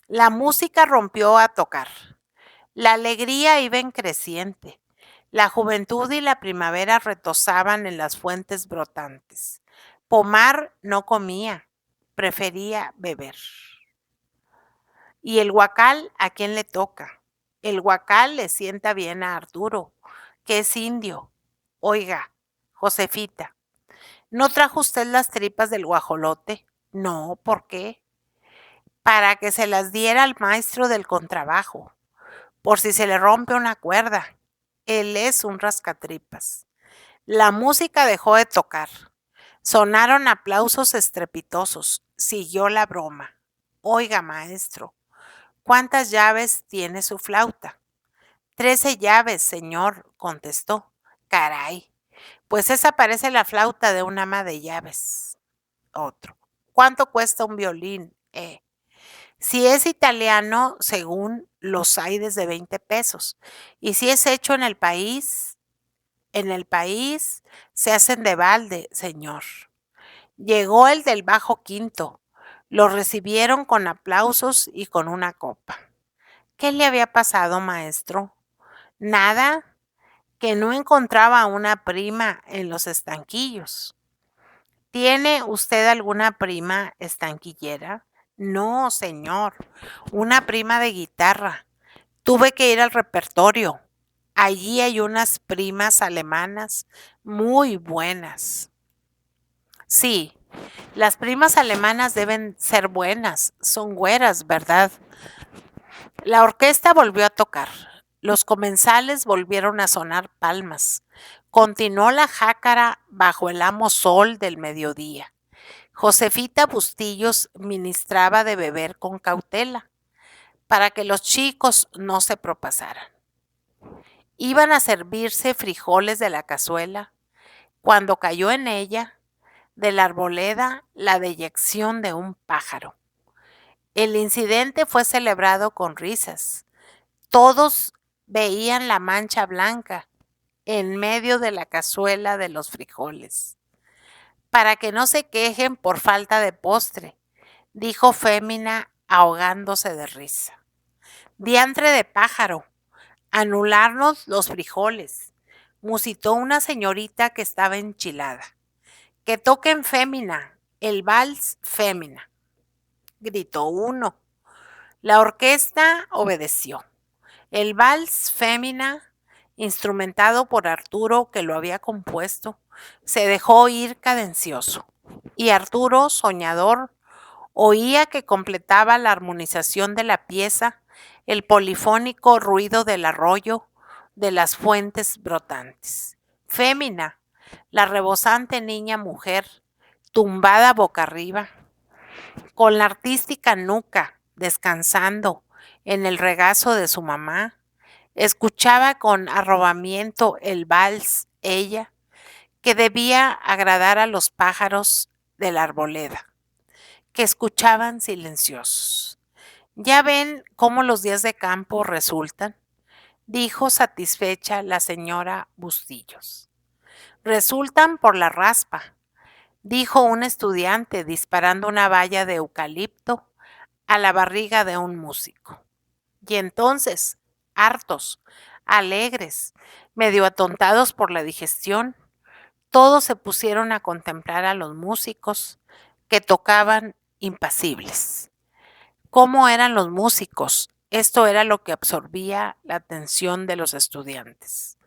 La música rompió a tocar. La alegría iba en creciente. La juventud y la primavera retozaban en las fuentes brotantes. Pomar no comía, prefería beber. ¿Y el guacal a quién le toca? El guacal le sienta bien a Arturo, que es indio. Oiga, Josefita, ¿no trajo usted las tripas del guajolote? No, ¿por qué? Para que se las diera al maestro del contrabajo, por si se le rompe una cuerda. Él es un rascatripas. La música dejó de tocar. Sonaron aplausos estrepitosos. Siguió la broma. Oiga, maestro, ¿cuántas llaves tiene su flauta? 13 llaves, señor, contestó. Caray, pues esa parece la flauta de un ama de llaves. Otro. ¿Cuánto cuesta un violín? Si es italiano, según los hay desde 20 pesos. Y si es hecho en el país se hacen de balde, señor. Llegó el del bajo quinto. Lo recibieron con aplausos y con una copa. ¿Qué le había pasado, maestro? Nada, que no encontraba a una prima en los estanquillos. ¿Tiene usted alguna prima estanquillera? No, señor, una prima de guitarra. Tuve que ir al repertorio. Allí hay unas primas alemanas muy buenas. Sí, las primas alemanas deben ser buenas, son güeras, ¿verdad? La orquesta volvió a tocar. Los comensales volvieron a sonar palmas. Continuó la jácara bajo el amo sol del mediodía. Josefita Bustillos ministraba de beber con cautela, para que los chicos no se propasaran. Iban a servirse frijoles de la cazuela, cuando cayó en ella, de la arboleda, la deyección de un pájaro. El incidente fue celebrado con risas. Todos veían la mancha blanca en medio de la cazuela de los frijoles. Para que no se quejen por falta de postre, dijo Fémina ahogándose de risa. Diantre de pájaro, anularnos los frijoles, musitó una señorita que estaba enchilada. Que toquen Fémina, el vals Fémina, gritó uno. La orquesta obedeció. El vals Fémina, instrumentado por Arturo, que lo había compuesto, se dejó oír cadencioso. Y Arturo, soñador, oía que completaba la armonización de la pieza el polifónico ruido del arroyo, de las fuentes brotantes. Fémina, la rebosante niña mujer, tumbada boca arriba, con la artística nuca descansando en el regazo de su mamá, escuchaba con arrobamiento el vals ella, que debía agradar a los pájaros de la arboleda, que escuchaban silenciosos. ¿Ya ven cómo los días de campo resultan?, dijo satisfecha la señora Bustillos. Resultan por la raspa, dijo un estudiante disparando una valla de eucalipto a la barriga de un músico. Y entonces, hartos, alegres, medio atontados por la digestión, todos se pusieron a contemplar a los músicos que tocaban impasibles. ¿Cómo eran los músicos? Esto era lo que absorbía la atención de los estudiantes.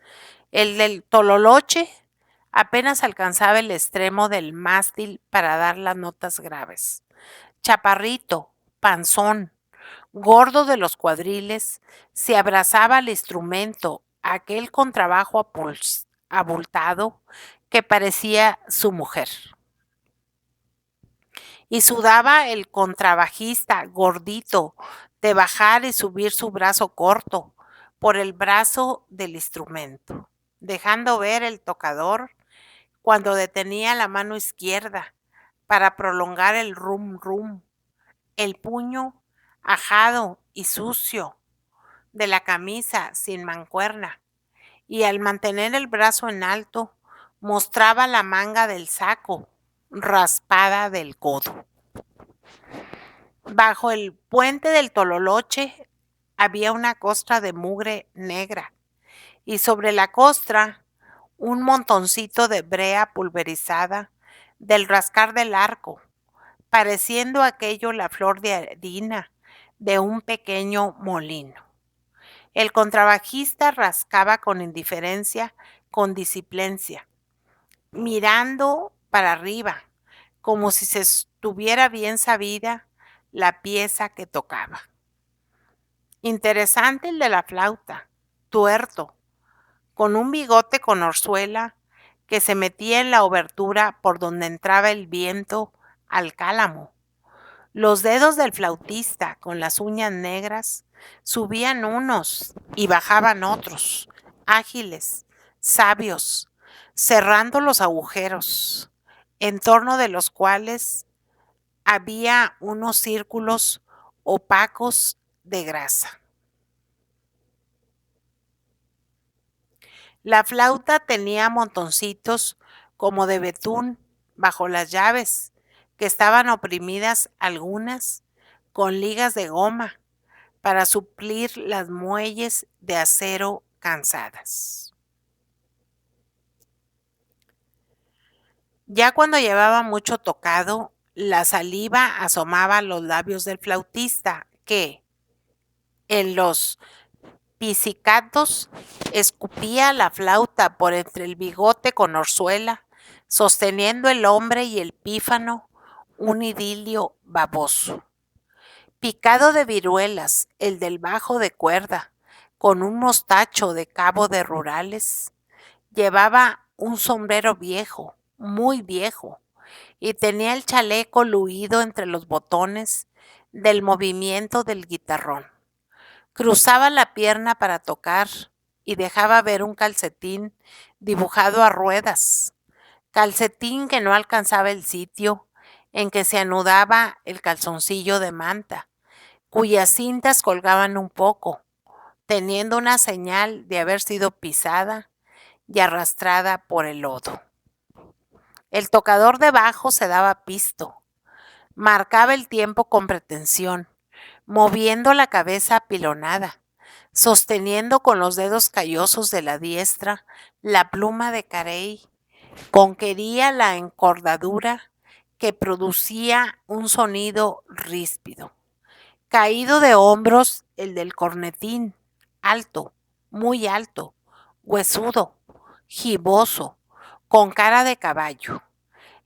El del tololoche apenas alcanzaba el extremo del mástil para dar las notas graves. Chaparrito, panzón, gordo de los cuadriles, se abrazaba al instrumento, aquel contrabajo abultado que parecía su mujer. Y sudaba el contrabajista gordito de bajar y subir su brazo corto por el brazo del instrumento, dejando ver el tocador cuando detenía la mano izquierda para prolongar el rum rum, el puño ajado y sucio de la camisa sin mancuerna, y al mantener el brazo en alto, mostraba la manga del saco raspada del codo. Bajo el puente del Tololoche había una costra de mugre negra, y sobre la costra un montoncito de brea pulverizada del rascar del arco, pareciendo aquello la flor de harina de un pequeño molino. El contrabajista rascaba con indiferencia, con disciplicia, mirando para arriba, como si se estuviera bien sabida la pieza que tocaba. Interesante el de la flauta, tuerto, con un bigote con orzuela que se metía en la obertura por donde entraba el viento al cálamo. Los dedos del flautista, con las uñas negras, subían unos y bajaban otros, ágiles, sabios, cerrando los agujeros, en torno de los cuales había unos círculos opacos de grasa. La flauta tenía montoncitos como de betún bajo las llaves, que estaban oprimidas algunas con ligas de goma para suplir las muelles de acero cansadas. Ya cuando llevaba mucho tocado, la saliva asomaba a los labios del flautista, que en los pizzicatos escupía la flauta por entre el bigote con orzuela, sosteniendo el hombre y el pífano un idilio baboso. Picado de viruelas, el del bajo de cuerda, con un mostacho de cabo de rurales, llevaba un sombrero viejo, muy viejo, y tenía el chaleco luido entre los botones del movimiento del guitarrón. Cruzaba la pierna para tocar y dejaba ver un calcetín dibujado a ruedas, calcetín que no alcanzaba el sitio en que se anudaba el calzoncillo de manta, cuyas cintas colgaban un poco, teniendo una señal de haber sido pisada y arrastrada por el lodo. El tocador de bajo se daba pisto, marcaba el tiempo con pretensión, moviendo la cabeza apilonada, sosteniendo con los dedos callosos de la diestra la pluma de carey, con que hería la encordadura que producía un sonido ríspido. Caído de hombros el del cornetín, alto, muy alto, huesudo, giboso, con cara de caballo.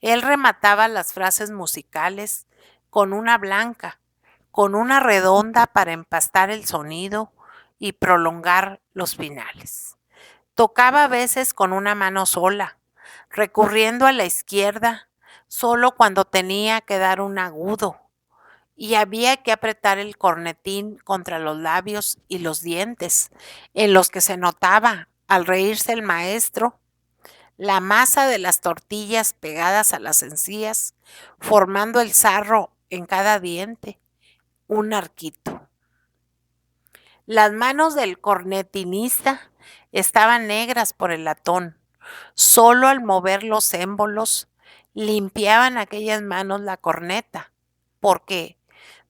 Él remataba las frases musicales con una blanca, con una redonda para empastar el sonido y prolongar los finales. Tocaba a veces con una mano sola, recurriendo a la izquierda solo cuando tenía que dar un agudo y había que apretar el cornetín contra los labios y los dientes, en los que se notaba, al reírse el maestro, la masa de las tortillas pegadas a las encías, formando el sarro en cada diente, un arquito. Las manos del cornetinista estaban negras por el latón. Solo al mover los émbolos limpiaban aquellas manos la corneta, porque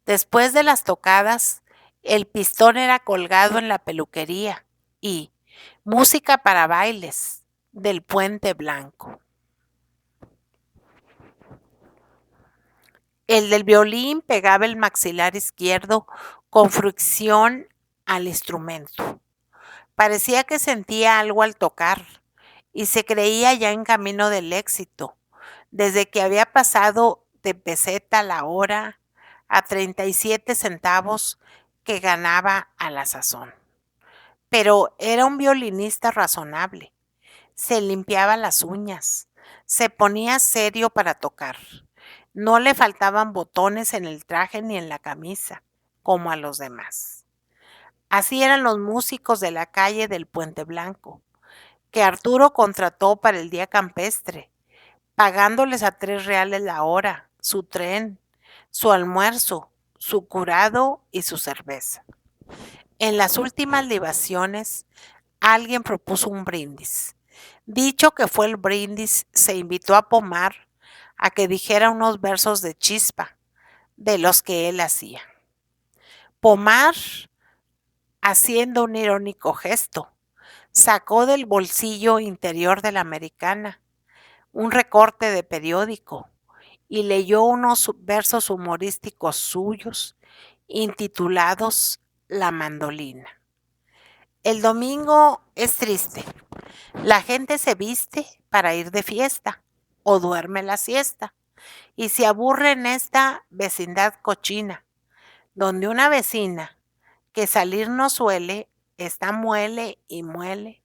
después de las tocadas el pistón era colgado en la peluquería y música para bailes del Puente Blanco. El del violín pegaba el maxilar izquierdo con fricción al instrumento. Parecía que sentía algo al tocar y se creía ya en camino del éxito, desde que había pasado de peseta la hora a 37 centavos que ganaba a la sazón. Pero era un violinista razonable. Se limpiaba las uñas, se ponía serio para tocar. No le faltaban botones en el traje ni en la camisa, como a los demás. Así eran los músicos de la calle del Puente Blanco, que Arturo contrató para el día campestre, pagándoles a 3 reales la hora, su tren, su almuerzo, su curado y su cerveza. En las últimas libaciones, alguien propuso un brindis. Dicho que fue el brindis, se invitó a Pomar a que dijera unos versos de Chispa, de los que él hacía. Pomar, haciendo un irónico gesto, sacó del bolsillo interior de la americana un recorte de periódico y leyó unos versos humorísticos suyos intitulados La mandolina. El domingo es triste. La gente se viste para ir de fiesta o duerme la siesta y se aburre en esta vecindad cochina, donde una vecina que salir no suele está muele y muele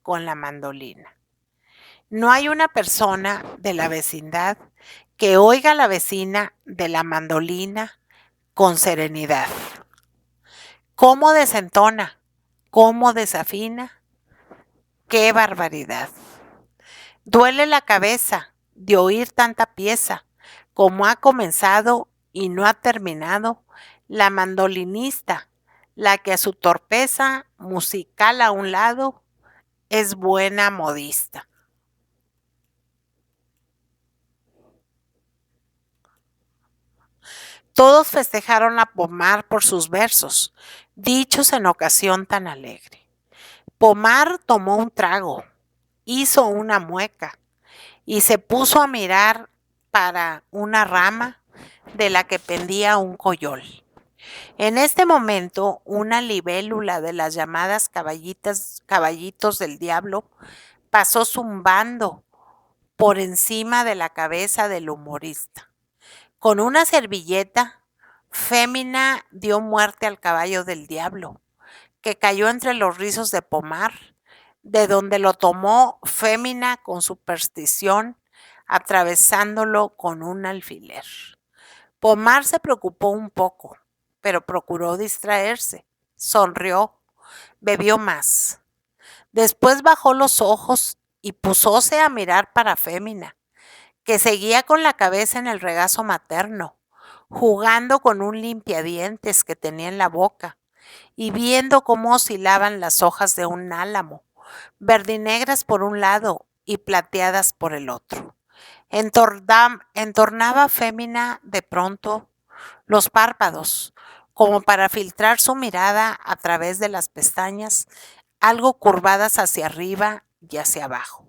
con la mandolina. No hay una persona de la vecindad que oiga a la vecina de la mandolina con serenidad. ¿Cómo desentona? ¿Cómo desafina? ¡Qué barbaridad! Duele la cabeza de oír tanta pieza como ha comenzado y no ha terminado la mandolinista, la que a su torpeza musical a un lado es buena modista. Todos festejaron a Pomar por sus versos, dichos en ocasión tan alegre. Pomar tomó un trago, hizo una mueca y se puso a mirar para una rama de la que pendía un coyol. En este momento, una libélula de las llamadas caballitos del diablo pasó zumbando por encima de la cabeza del humorista. Con una servilleta, Fémina dio muerte al caballo del diablo, que cayó entre los rizos de Pomar, de donde lo tomó Fémina con superstición, atravesándolo con un alfiler. Pomar se preocupó un poco, pero procuró distraerse. Sonrió, bebió más. Después bajó los ojos y púsose a mirar para Fémina, que seguía con la cabeza en el regazo materno, jugando con un limpiadientes que tenía en la boca y viendo cómo oscilaban las hojas de un álamo, verdinegras por un lado y plateadas por el otro. Entornaba Fémina de pronto los párpados, como para filtrar su mirada a través de las pestañas, algo curvadas hacia arriba y hacia abajo.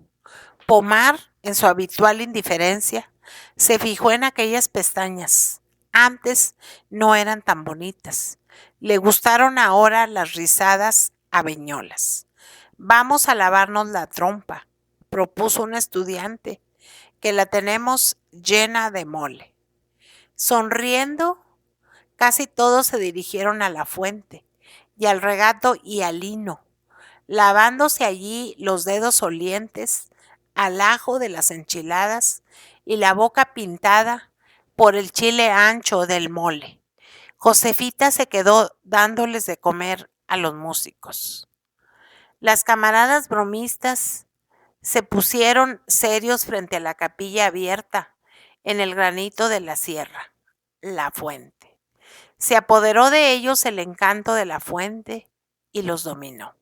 Pomar, en su habitual indiferencia, se fijó en aquellas pestañas. Antes no eran tan bonitas. Le gustaron ahora las rizadas aveñolas. Vamos a lavarnos la trompa, propuso un estudiante, que la tenemos llena de mole. Sonriendo, casi todos se dirigieron a la fuente y al regato y al lino, lavándose allí los dedos olientes al ajo de las enchiladas y la boca pintada por el chile ancho del mole. Josefita se quedó dándoles de comer a los músicos. Las camaradas bromistas se pusieron serios frente a la capilla abierta en el granito de la sierra, la fuente. Se apoderó de ellos el encanto de la fuente y los dominó.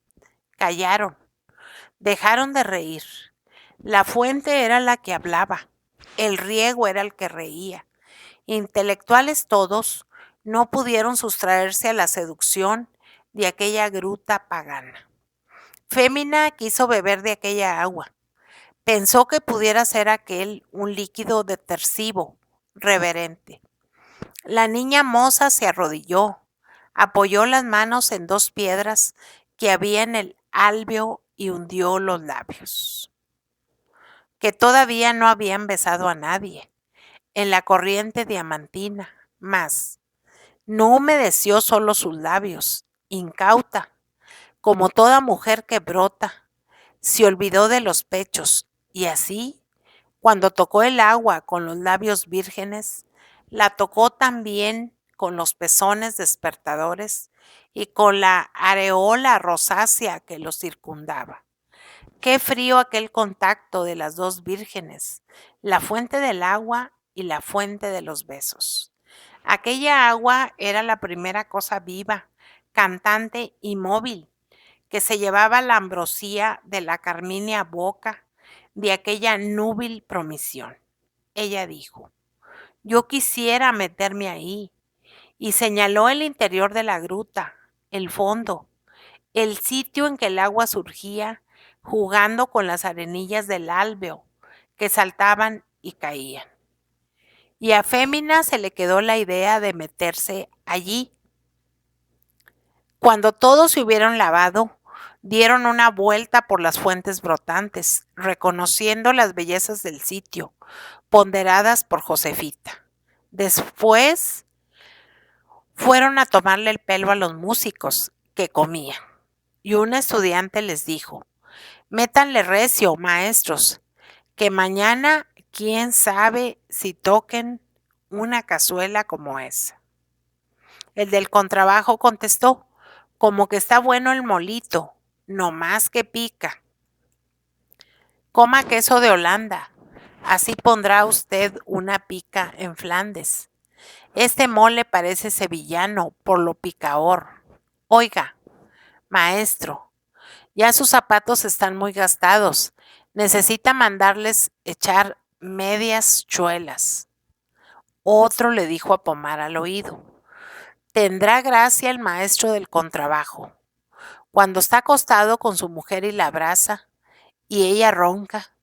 Callaron, dejaron de reír. La fuente era la que hablaba, el riego era el que reía. Intelectuales todos, no pudieron sustraerse a la seducción de aquella gruta pagana. Fémina quiso beber de aquella agua. Pensó que pudiera ser aquel un líquido detersivo, reverente. La niña moza se arrodilló, apoyó las manos en 2 piedras que había en el alveo y hundió los labios, que todavía no habían besado a nadie, en la corriente diamantina, mas no humedeció solo sus labios, incauta, como toda mujer que brota, se olvidó de los pechos, y así, cuando tocó el agua con los labios vírgenes, la tocó también con los pezones despertadores y con la areola rosácea que los circundaba. Qué frío aquel contacto de las dos vírgenes, la fuente del agua y la fuente de los besos. Aquella agua era la primera cosa viva, cantante y móvil, que se llevaba la ambrosía de la carmínea boca de aquella núbil promisión. Ella dijo: yo quisiera meterme ahí, y señaló el interior de la gruta, el fondo, el sitio en que el agua surgía, jugando con las arenillas del álveo, que saltaban y caían. Y a Fémina se le quedó la idea de meterse allí. Cuando todos se hubieron lavado, dieron una vuelta por las fuentes brotantes, reconociendo las bellezas del sitio, ponderadas por Josefita. Después fueron a tomarle el pelo a los músicos, que comían. Y un estudiante les dijo: métanle recio, maestros, que mañana quién sabe si toquen una cazuela como esa. El del contrabajo contestó: como que está bueno el molito, no más que pica. Coma queso de Holanda, así pondrá usted una pica en Flandes. Este mole parece sevillano por lo picaor. Oiga, maestro, ya sus zapatos están muy gastados. Necesita mandarles echar medias chuelas. Otro le dijo a Pomar al oído: tendrá gracia el maestro del contrabajo. Cuando está acostado con su mujer y la abraza, y ella ronca,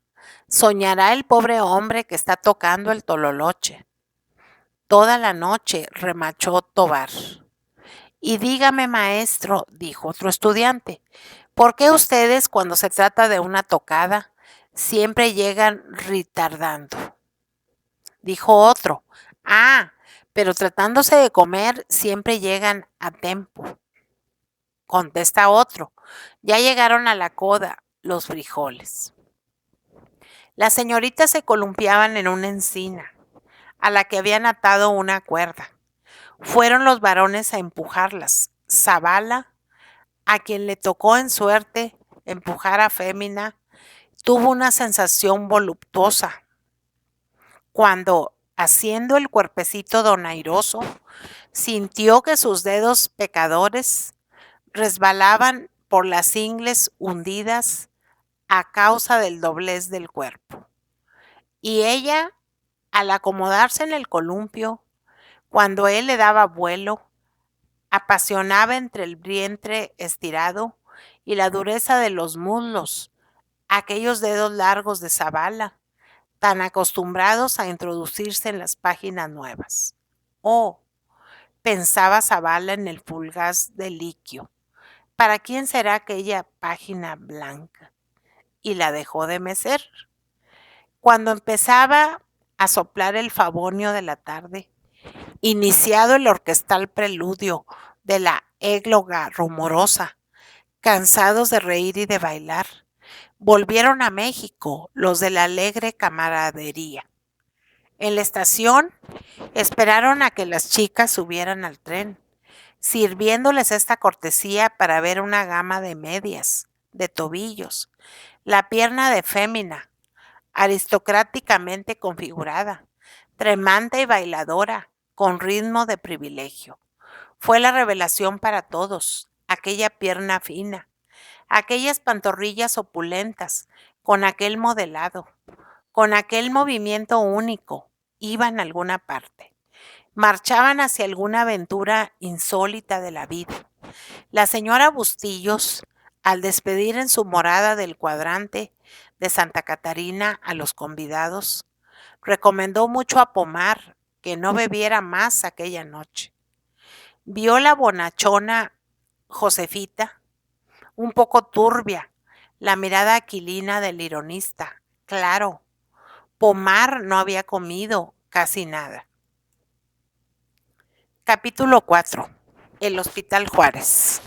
soñará el pobre hombre que está tocando el tololoche. Toda la noche, remachó Tobar. Y dígame, maestro, dijo otro estudiante, ¿por qué ustedes, cuando se trata de una tocada, siempre llegan retardando? Dijo otro: ah, pero tratándose de comer, siempre llegan a tiempo. Contesta otro: ya llegaron a la coda los frijoles. Las señoritas se columpiaban en una encina, a la que habían atado una cuerda. Fueron los varones a empujarlas. Zavala, a quien le tocó en suerte empujar a Fémina, tuvo una sensación voluptuosa cuando, haciendo el cuerpecito donairoso, sintió que sus dedos pecadores resbalaban por las ingles hundidas a causa del doblez del cuerpo. Y ella, al acomodarse en el columpio, cuando él le daba vuelo, apasionaba entre el vientre estirado y la dureza de los muslos aquellos dedos largos de Zavala, tan acostumbrados a introducirse en las páginas nuevas. Oh, pensaba Zavala en el fugaz deliquio, ¿para quién será aquella página blanca? Y la dejó de mecer. Cuando empezaba a soplar el favonio de la tarde, iniciado el orquestal preludio de la égloga rumorosa, cansados de reír y de bailar, volvieron a México los de la alegre camaradería. En la estación esperaron a que las chicas subieran al tren, sirviéndoles esta cortesía para ver una gama de medias, de tobillos, la pierna de Fémina, aristocráticamente configurada, tremante y bailadora, con ritmo de privilegio. Fue la revelación para todos, aquella pierna fina, aquellas pantorrillas opulentas, con aquel modelado, con aquel movimiento único, iban a alguna parte. Marchaban hacia alguna aventura insólita de la vida. La señora Bustillos, al despedir en su morada del cuadrante de Santa Catarina a los convidados, recomendó mucho a Pomar que no bebiera más aquella noche. Vio la bonachona Josefita, un poco turbia, la mirada aquilina del ironista. Claro, Pomar no había comido casi nada. Capítulo 4. El Hospital Juárez.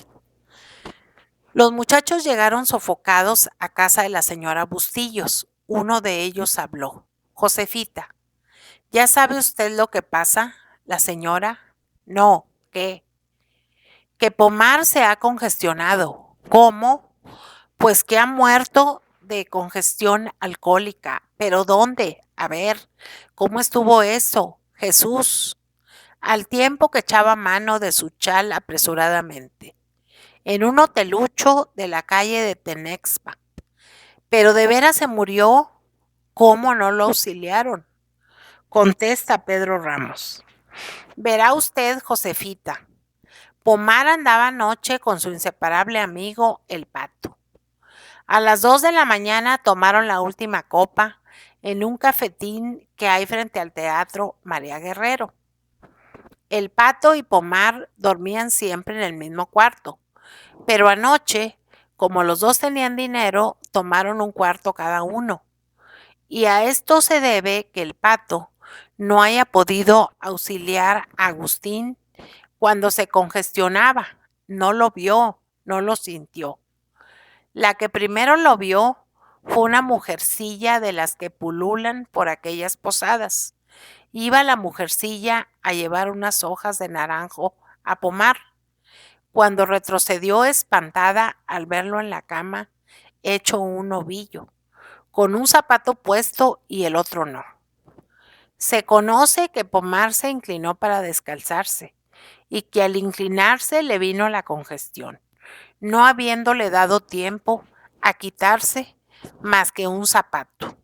Los muchachos llegaron sofocados a casa de la señora Bustillos. Uno de ellos habló: Josefita, ¿ya sabe usted lo que pasa? La señora: no, ¿qué? Que Pomar se ha congestionado. ¿Cómo? Pues que ha muerto de congestión alcohólica. ¿Pero dónde? A ver, ¿cómo estuvo eso? Jesús, al tiempo que echaba mano de su chal apresuradamente, en un hotelucho de la calle de Tenexpa. ¿Pero de veras se murió? ¿Cómo no lo auxiliaron? Contesta Pedro Ramos. Verá usted, Josefita, Pomar andaba anoche con su inseparable amigo el Pato. A las 2 de la mañana tomaron la última copa en un cafetín que hay frente al Teatro María Guerrero. El Pato y Pomar dormían siempre en el mismo cuarto, pero anoche, como los dos tenían dinero, tomaron un cuarto cada uno. Y a esto se debe que el Pato no haya podido auxiliar a Agustín cuando se congestionaba. No lo vio, no lo sintió. La que primero lo vio fue una mujercilla de las que pululan por aquellas posadas. Iba la mujercilla a llevar unas hojas de naranjo a Pomar, cuando retrocedió espantada al verlo en la cama, hecho un ovillo, con un zapato puesto y el otro no. Se conoce que Pomar se inclinó para descalzarse y que al inclinarse le vino la congestión, no habiéndole dado tiempo a quitarse más que un zapato.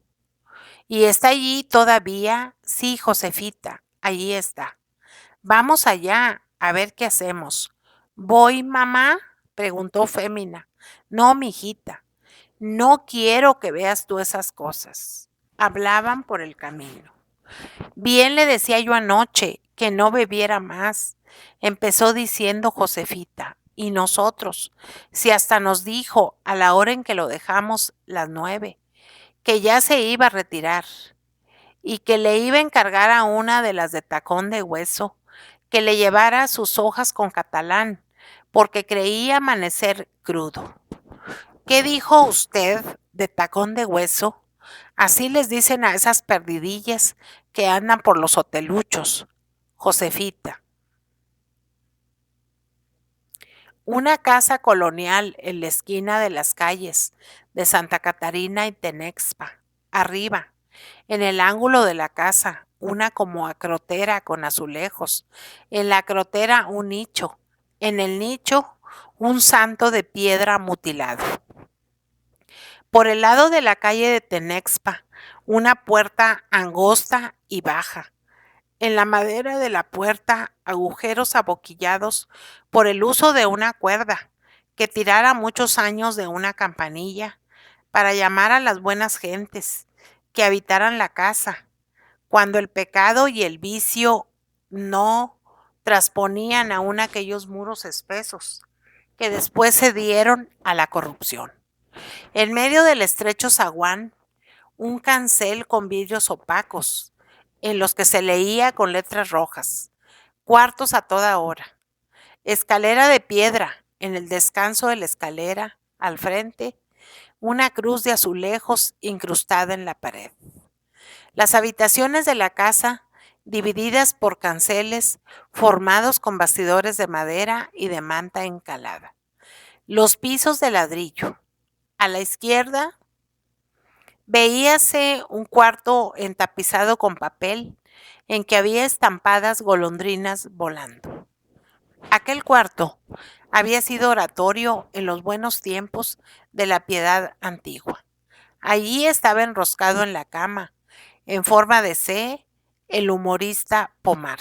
Y está allí todavía, sí, Josefita, allí está. Vamos allá a ver qué hacemos. ¿Voy, mamá? Preguntó Fémina. No, mijita, no quiero que veas tú esas cosas. Hablaban por el camino. Bien le decía yo anoche que no bebiera más, empezó diciendo Josefita. Y nosotros, si hasta nos dijo a la hora en que lo dejamos, las 9, que ya se iba a retirar y que le iba a encargar a una de las de tacón de hueso que le llevara sus hojas con catalán, porque creía amanecer crudo. ¿Qué dijo usted de tacón de hueso? Así les dicen a esas perdidillas que andan por los hoteluchos. Josefita. Una casa colonial en la esquina de las calles de Santa Catarina y Tenexpa. Arriba, en el ángulo de la casa, una como acrotera con azulejos. En la acrotera un nicho. En el nicho un santo de piedra mutilado. Por el lado de la calle de Tenexpa, una puerta angosta y baja. En la madera de la puerta, agujeros aboquillados por el uso de una cuerda que tirara muchos años de una campanilla para llamar a las buenas gentes que habitaran la casa, cuando el pecado y el vicio no trasponían aún aquellos muros espesos que después se dieron a la corrupción. En medio del estrecho zaguán, un cancel con vidrios opacos, en los que se leía con letras rojas, cuartos a toda hora. Escalera de piedra, en el descanso de la escalera, al frente, una cruz de azulejos incrustada en la pared. Las habitaciones de la casa, divididas por canceles, formados con bastidores de madera y de manta encalada. Los pisos de ladrillo. A la izquierda, veíase un cuarto entapizado con papel en que había estampadas golondrinas volando. Aquel cuarto había sido oratorio en los buenos tiempos de la piedad antigua. Allí estaba enroscado en la cama, en forma de C, el humorista Pomar,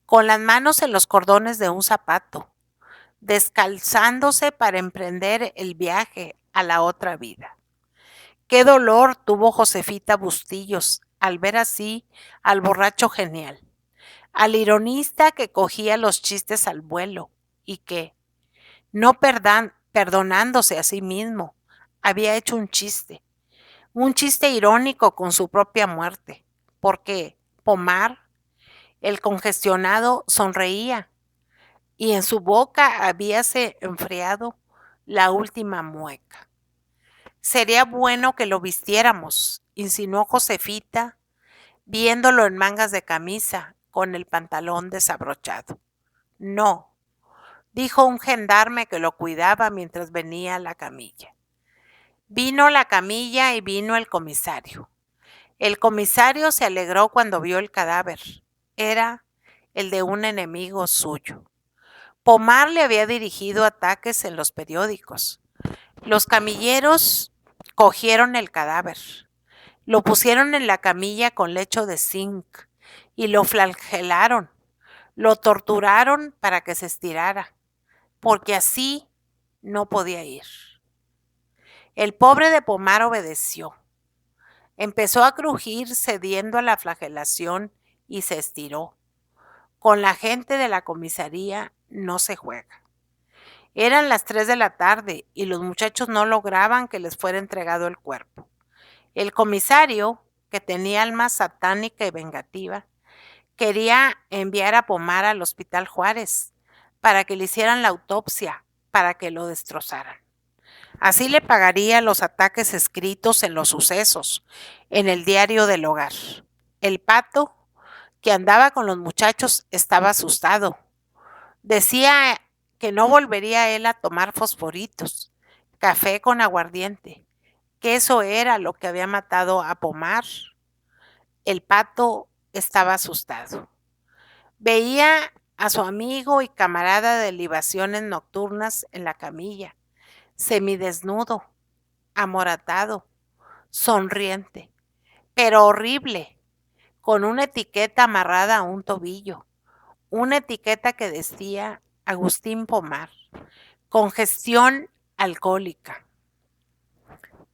con las manos en los cordones de un zapato, descalzándose para emprender el viaje a la otra vida. Qué dolor tuvo Josefita Bustillos al ver así al borracho genial, al ironista que cogía los chistes al vuelo y que, no perdonándose a sí mismo, había hecho un chiste irónico con su propia muerte, porque Pomar, el congestionado, sonreía y en su boca habíase enfriado la última mueca. Sería bueno que lo vistiéramos, insinuó Josefita, viéndolo en mangas de camisa, con el pantalón desabrochado. No, dijo un gendarme que lo cuidaba mientras venía a la camilla. Vino la camilla y vino el comisario. El comisario se alegró cuando vio el cadáver. Era el de un enemigo suyo. Pomar le había dirigido ataques en los periódicos. Los camilleros cogieron el cadáver, lo pusieron en la camilla con lecho de zinc y lo flagelaron, lo torturaron para que se estirara, porque así no podía ir. El pobre de Pomar obedeció. Empezó a crujir cediendo a la flagelación y se estiró. Con la gente de la comisaría no se juega. Eran las 3 de la tarde y los muchachos no lograban que les fuera entregado el cuerpo. El comisario, que tenía alma satánica y vengativa, quería enviar a Pomar al Hospital Juárez para que le hicieran la autopsia, para que lo destrozaran. Así le pagaría los ataques escritos en los sucesos, en el diario del hogar. El pato, que andaba con los muchachos, estaba asustado. Decía que no volvería él a tomar fosforitos, café con aguardiente, que eso era lo que había matado a Pomar. El pato estaba asustado. Veía a su amigo y camarada de libaciones nocturnas en la camilla, semidesnudo, amoratado, sonriente, pero horrible, con una etiqueta amarrada a un tobillo, una etiqueta que decía Agustín Pomar, congestión alcohólica.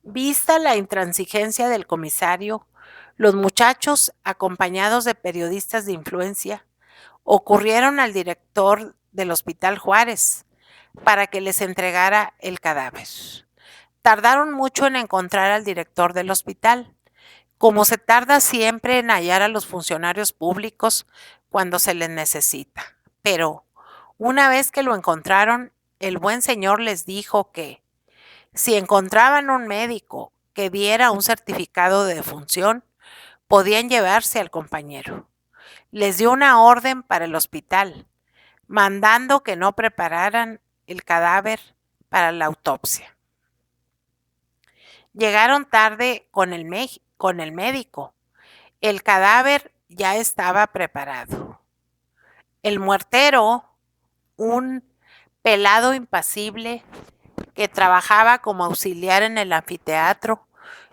Vista la intransigencia del comisario, los muchachos, acompañados de periodistas de influencia, ocurrieron al director del Hospital Juárez para que les entregara el cadáver. Tardaron mucho en encontrar al director del hospital, como se tarda siempre en hallar a los funcionarios públicos cuando se les necesita. Pero una vez que lo encontraron, el buen señor les dijo que si encontraban un médico que diera un certificado de defunción, podían llevarse al compañero. Les dio una orden para el hospital, mandando que no prepararan el cadáver para la autopsia. Llegaron tarde con el médico. El cadáver ya estaba preparado. El muertero, un pelado impasible que trabajaba como auxiliar en el anfiteatro,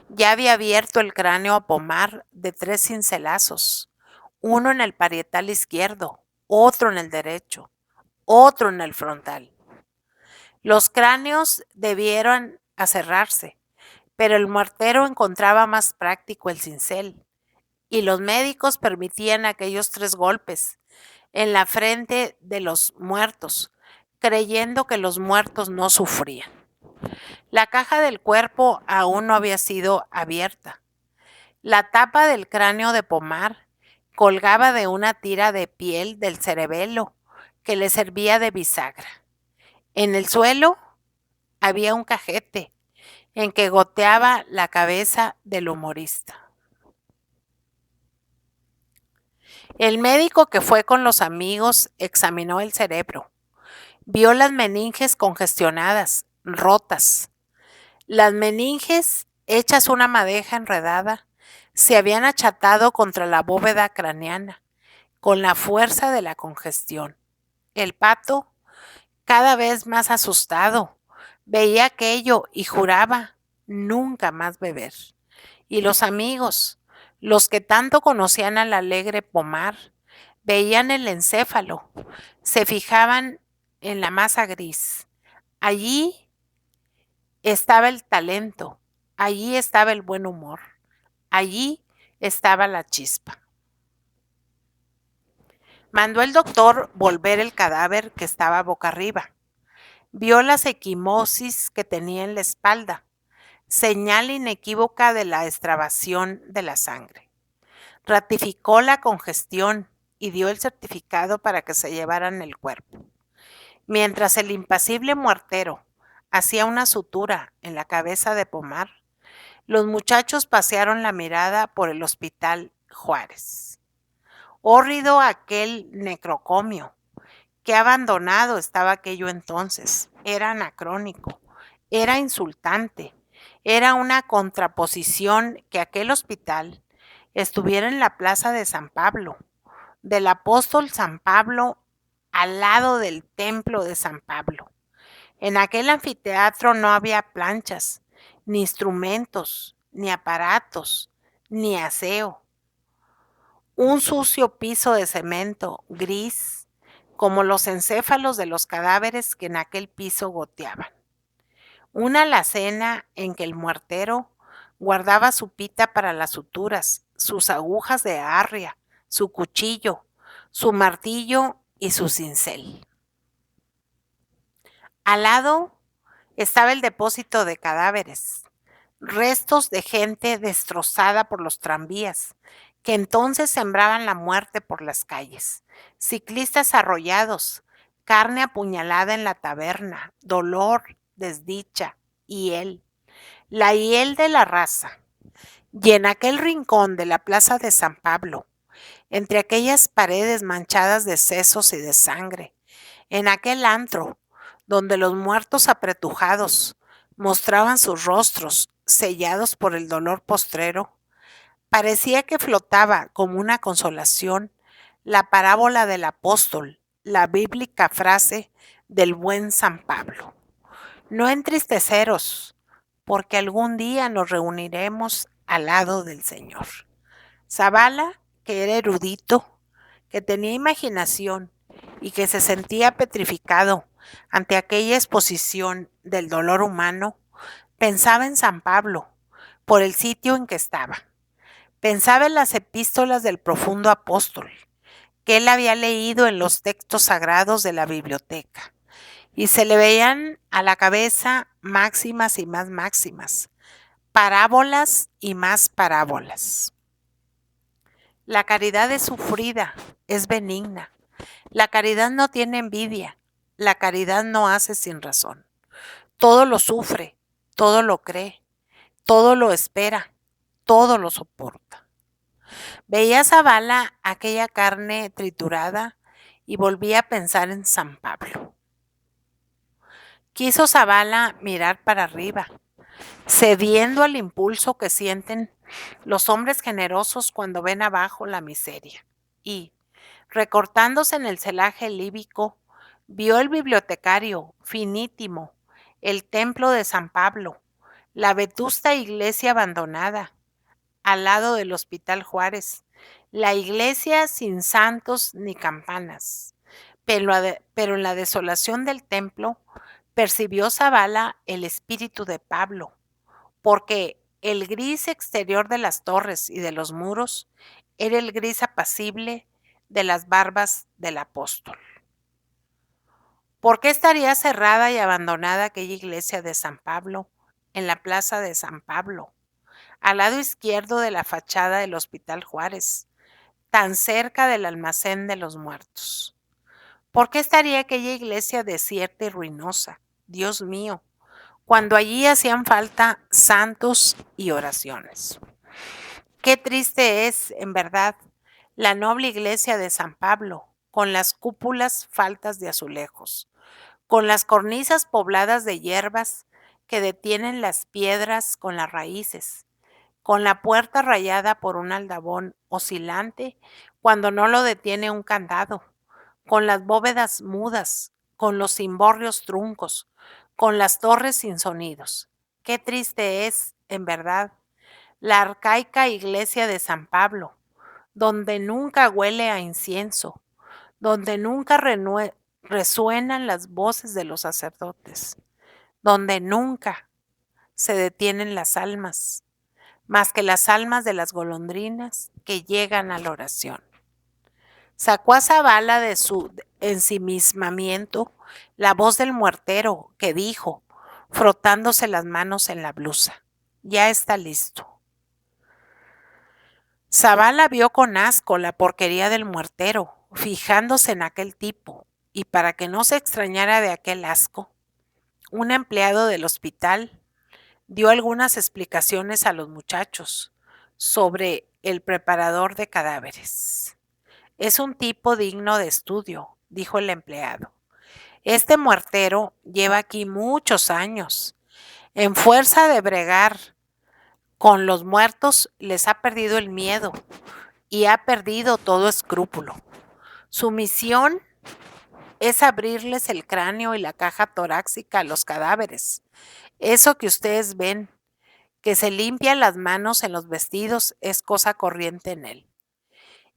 ya había abierto el cráneo a Pomar de 3 cincelazos, uno en el parietal izquierdo, otro en el derecho, otro en el frontal. Los cráneos debieron aserrarse, pero el muertero encontraba más práctico el cincel, y los médicos permitían aquellos 3 golpes en la frente de los muertos, creyendo que los muertos no sufrían. La caja del cuerpo aún no había sido abierta. La tapa del cráneo de Pomar colgaba de una tira de piel del cerebelo que le servía de bisagra. En el suelo había un cajete en que goteaba la cabeza del humorista. El médico que fue con los amigos examinó el cerebro. Vio las meninges congestionadas, rotas. Las meninges, hechas una madeja enredada, se habían achatado contra la bóveda craneana, con la fuerza de la congestión. El pato, cada vez más asustado, veía aquello y juraba nunca más beber. Y los amigos, los que tanto conocían al alegre Pomar, veían el encéfalo, se fijaban en la masa gris. Allí estaba el talento, allí estaba el buen humor, allí estaba la chispa. Mandó el doctor volver el cadáver que estaba boca arriba. Vio las equimosis que tenía en la espalda, señal inequívoca de la extravasación de la sangre. Ratificó la congestión y dio el certificado para que se llevaran el cuerpo. Mientras el impasible muertero hacía una sutura en la cabeza de Pomar, los muchachos pasearon la mirada por el Hospital Juárez. Hórrido aquel necrocomio. Qué abandonado estaba aquello entonces. Era anacrónico. Era insultante. Era una contraposición que aquel hospital estuviera en la plaza de San Pablo, del apóstol San Pablo, al lado del templo de San Pablo. En aquel anfiteatro no había planchas, ni instrumentos, ni aparatos, ni aseo. Un sucio piso de cemento gris, como los encéfalos de los cadáveres que en aquel piso goteaban. Una alacena en que el muertero guardaba su pita para las suturas, sus agujas de arria, su cuchillo, su martillo y su cincel. Al lado estaba el depósito de cadáveres, restos de gente destrozada por los tranvías, que entonces sembraban la muerte por las calles, ciclistas arrollados, carne apuñalada en la taberna, dolor, desdicha, hiel, la hiel de la raza. Y en aquel rincón de la plaza de San Pablo, entre aquellas paredes manchadas de sesos y de sangre, en aquel antro donde los muertos apretujados mostraban sus rostros sellados por el dolor postrero, parecía que flotaba como una consolación la parábola del apóstol, la bíblica frase del buen San Pablo. No entristeceros, porque algún día nos reuniremos al lado del Señor. Zavala, que era erudito, que tenía imaginación y que se sentía petrificado ante aquella exposición del dolor humano, pensaba en San Pablo, por el sitio en que estaba. Pensaba en las epístolas del profundo apóstol, que él había leído en los textos sagrados de la biblioteca, y se le veían a la cabeza máximas y más máximas, parábolas y más parábolas. La caridad es sufrida, es benigna. La caridad no tiene envidia. La caridad no hace sin razón. Todo lo sufre, todo lo cree, todo lo espera, todo lo soporta. Veía Zavala aquella carne triturada y volvía a pensar en San Pablo. Quiso Zavala mirar para arriba, cediendo al impulso que sienten los hombres generosos cuando ven abajo la miseria. Y, recortándose en el celaje líbico, vio el bibliotecario finítimo, el templo de San Pablo, la vetusta iglesia abandonada, al lado del Hospital Juárez, la iglesia sin santos ni campanas. Pero en la desolación del templo percibió Zavala el espíritu de Pablo, porque el gris exterior de las torres y de los muros era el gris apacible de las barbas del apóstol. ¿Por qué estaría cerrada y abandonada aquella iglesia de San Pablo en la plaza de San Pablo, al lado izquierdo de la fachada del Hospital Juárez, tan cerca del almacén de los muertos? ¿Por qué estaría aquella iglesia desierta y ruinosa, Dios mío, cuando allí hacían falta santos y oraciones? Qué triste es, en verdad, la noble iglesia de San Pablo, con las cúpulas faltas de azulejos, con las cornisas pobladas de hierbas que detienen las piedras con las raíces, con la puerta rayada por un aldabón oscilante cuando no lo detiene un candado, con las bóvedas mudas, con los cimborrios truncos, con las torres sin sonidos. Qué triste es, en verdad, la arcaica iglesia de San Pablo, donde nunca huele a incienso, donde nunca resuenan las voces de los sacerdotes, donde nunca se detienen las almas, más que las almas de las golondrinas que llegan a la oración. Sacó a Zavala de su ensimismamiento la voz del muertero que dijo, frotándose las manos en la blusa: ya está listo. Zavala vio con asco la porquería del muertero, fijándose en aquel tipo, y para que no se extrañara de aquel asco, un empleado del hospital dio algunas explicaciones a los muchachos sobre el preparador de cadáveres. Es un tipo digno de estudio, dijo el empleado. Este muertero lleva aquí muchos años. En fuerza de bregar con los muertos, les ha perdido el miedo y ha perdido todo escrúpulo. Su misión es abrirles el cráneo y la caja torácica a los cadáveres. Eso que ustedes ven, que se limpia las manos en los vestidos, es cosa corriente en él.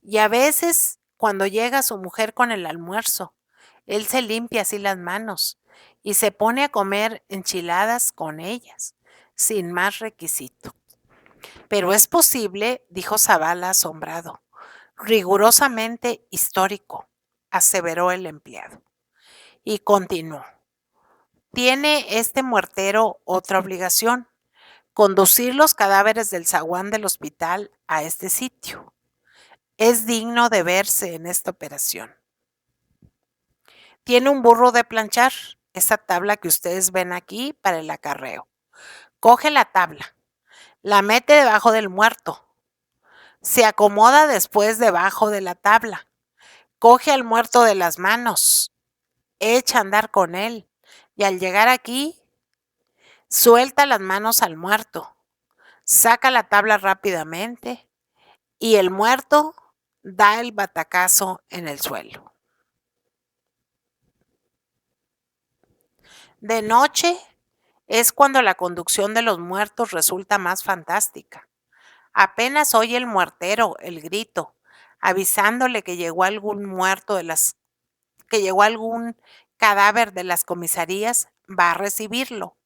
Y a veces, cuando llega su mujer con el almuerzo, él se limpia así las manos y se pone a comer enchiladas con ellas, sin más requisito. Pero es posible, dijo Zavala asombrado. Rigurosamente histórico, aseveró el empleado. Y continuó. Tiene este muertero otra obligación, conducir los cadáveres del zaguán del hospital a este sitio. Es digno de verse en esta operación. Tiene un burro de planchar, esa tabla que ustedes ven aquí para el acarreo. Coge la tabla, la mete debajo del muerto, se acomoda después debajo de la tabla, coge al muerto de las manos, echa a andar con él y al llegar aquí, suelta las manos al muerto, saca la tabla rápidamente y el muerto da el batacazo en el suelo. De noche es cuando la conducción de los muertos resulta más fantástica. Apenas oye el muertero el grito, avisándole que llegó algún cadáver de las comisarías, va a recibirlo.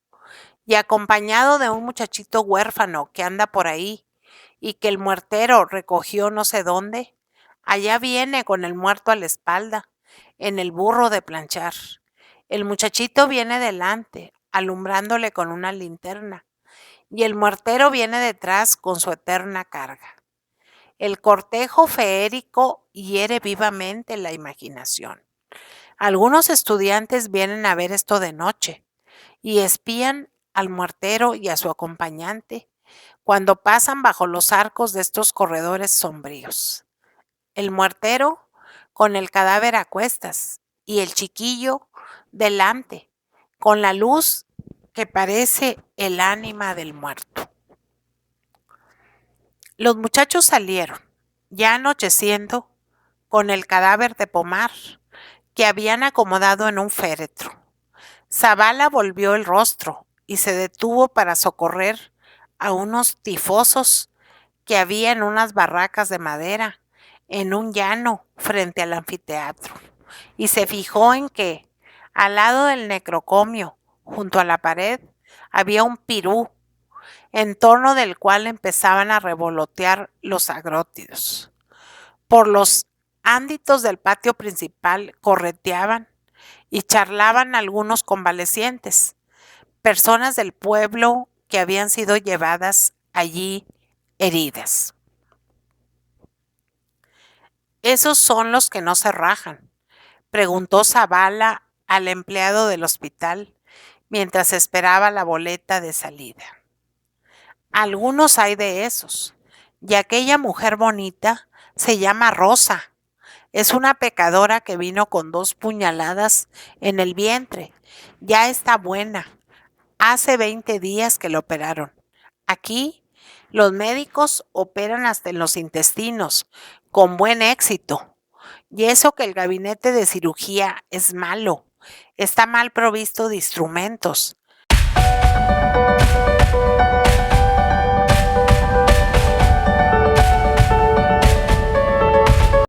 Y acompañado de un muchachito huérfano que anda por ahí y que el muertero recogió no sé dónde, allá viene con el muerto a la espalda, en el burro de planchar. El muchachito viene delante, alumbrándole con una linterna, y el muertero viene detrás con su eterna carga. El cortejo feérico hiere vivamente la imaginación. Algunos estudiantes vienen a ver esto de noche y espían al muertero y a su acompañante cuando pasan bajo los arcos de estos corredores sombríos. El muertero con el cadáver a cuestas y el chiquillo delante, con la luz que parece el ánima del muerto. Los muchachos salieron, ya anocheciendo, con el cadáver de Pomar, que habían acomodado en un féretro. Zavala volvió el rostro y se detuvo para socorrer a unos tifosos que había en unas barracas de madera, en un llano frente al anfiteatro, y se fijó en que, al lado del necrocomio, junto a la pared, había un pirú, en torno del cual empezaban a revolotear los agrótidos. Por los ánditos del patio principal correteaban y charlaban algunos convalecientes, personas del pueblo que habían sido llevadas allí heridas. ¿Esos son los que no se rajan?, preguntó Zavala al empleado del hospital mientras esperaba la boleta de salida. Algunos hay de esos, y aquella mujer bonita se llama Rosa. Es una pecadora que vino con 2 puñaladas en el vientre. Ya está buena. Hace 20 días que la operaron. Aquí los médicos operan hasta en los intestinos, con buen éxito. Y eso que el gabinete de cirugía es malo. Está mal provisto de instrumentos.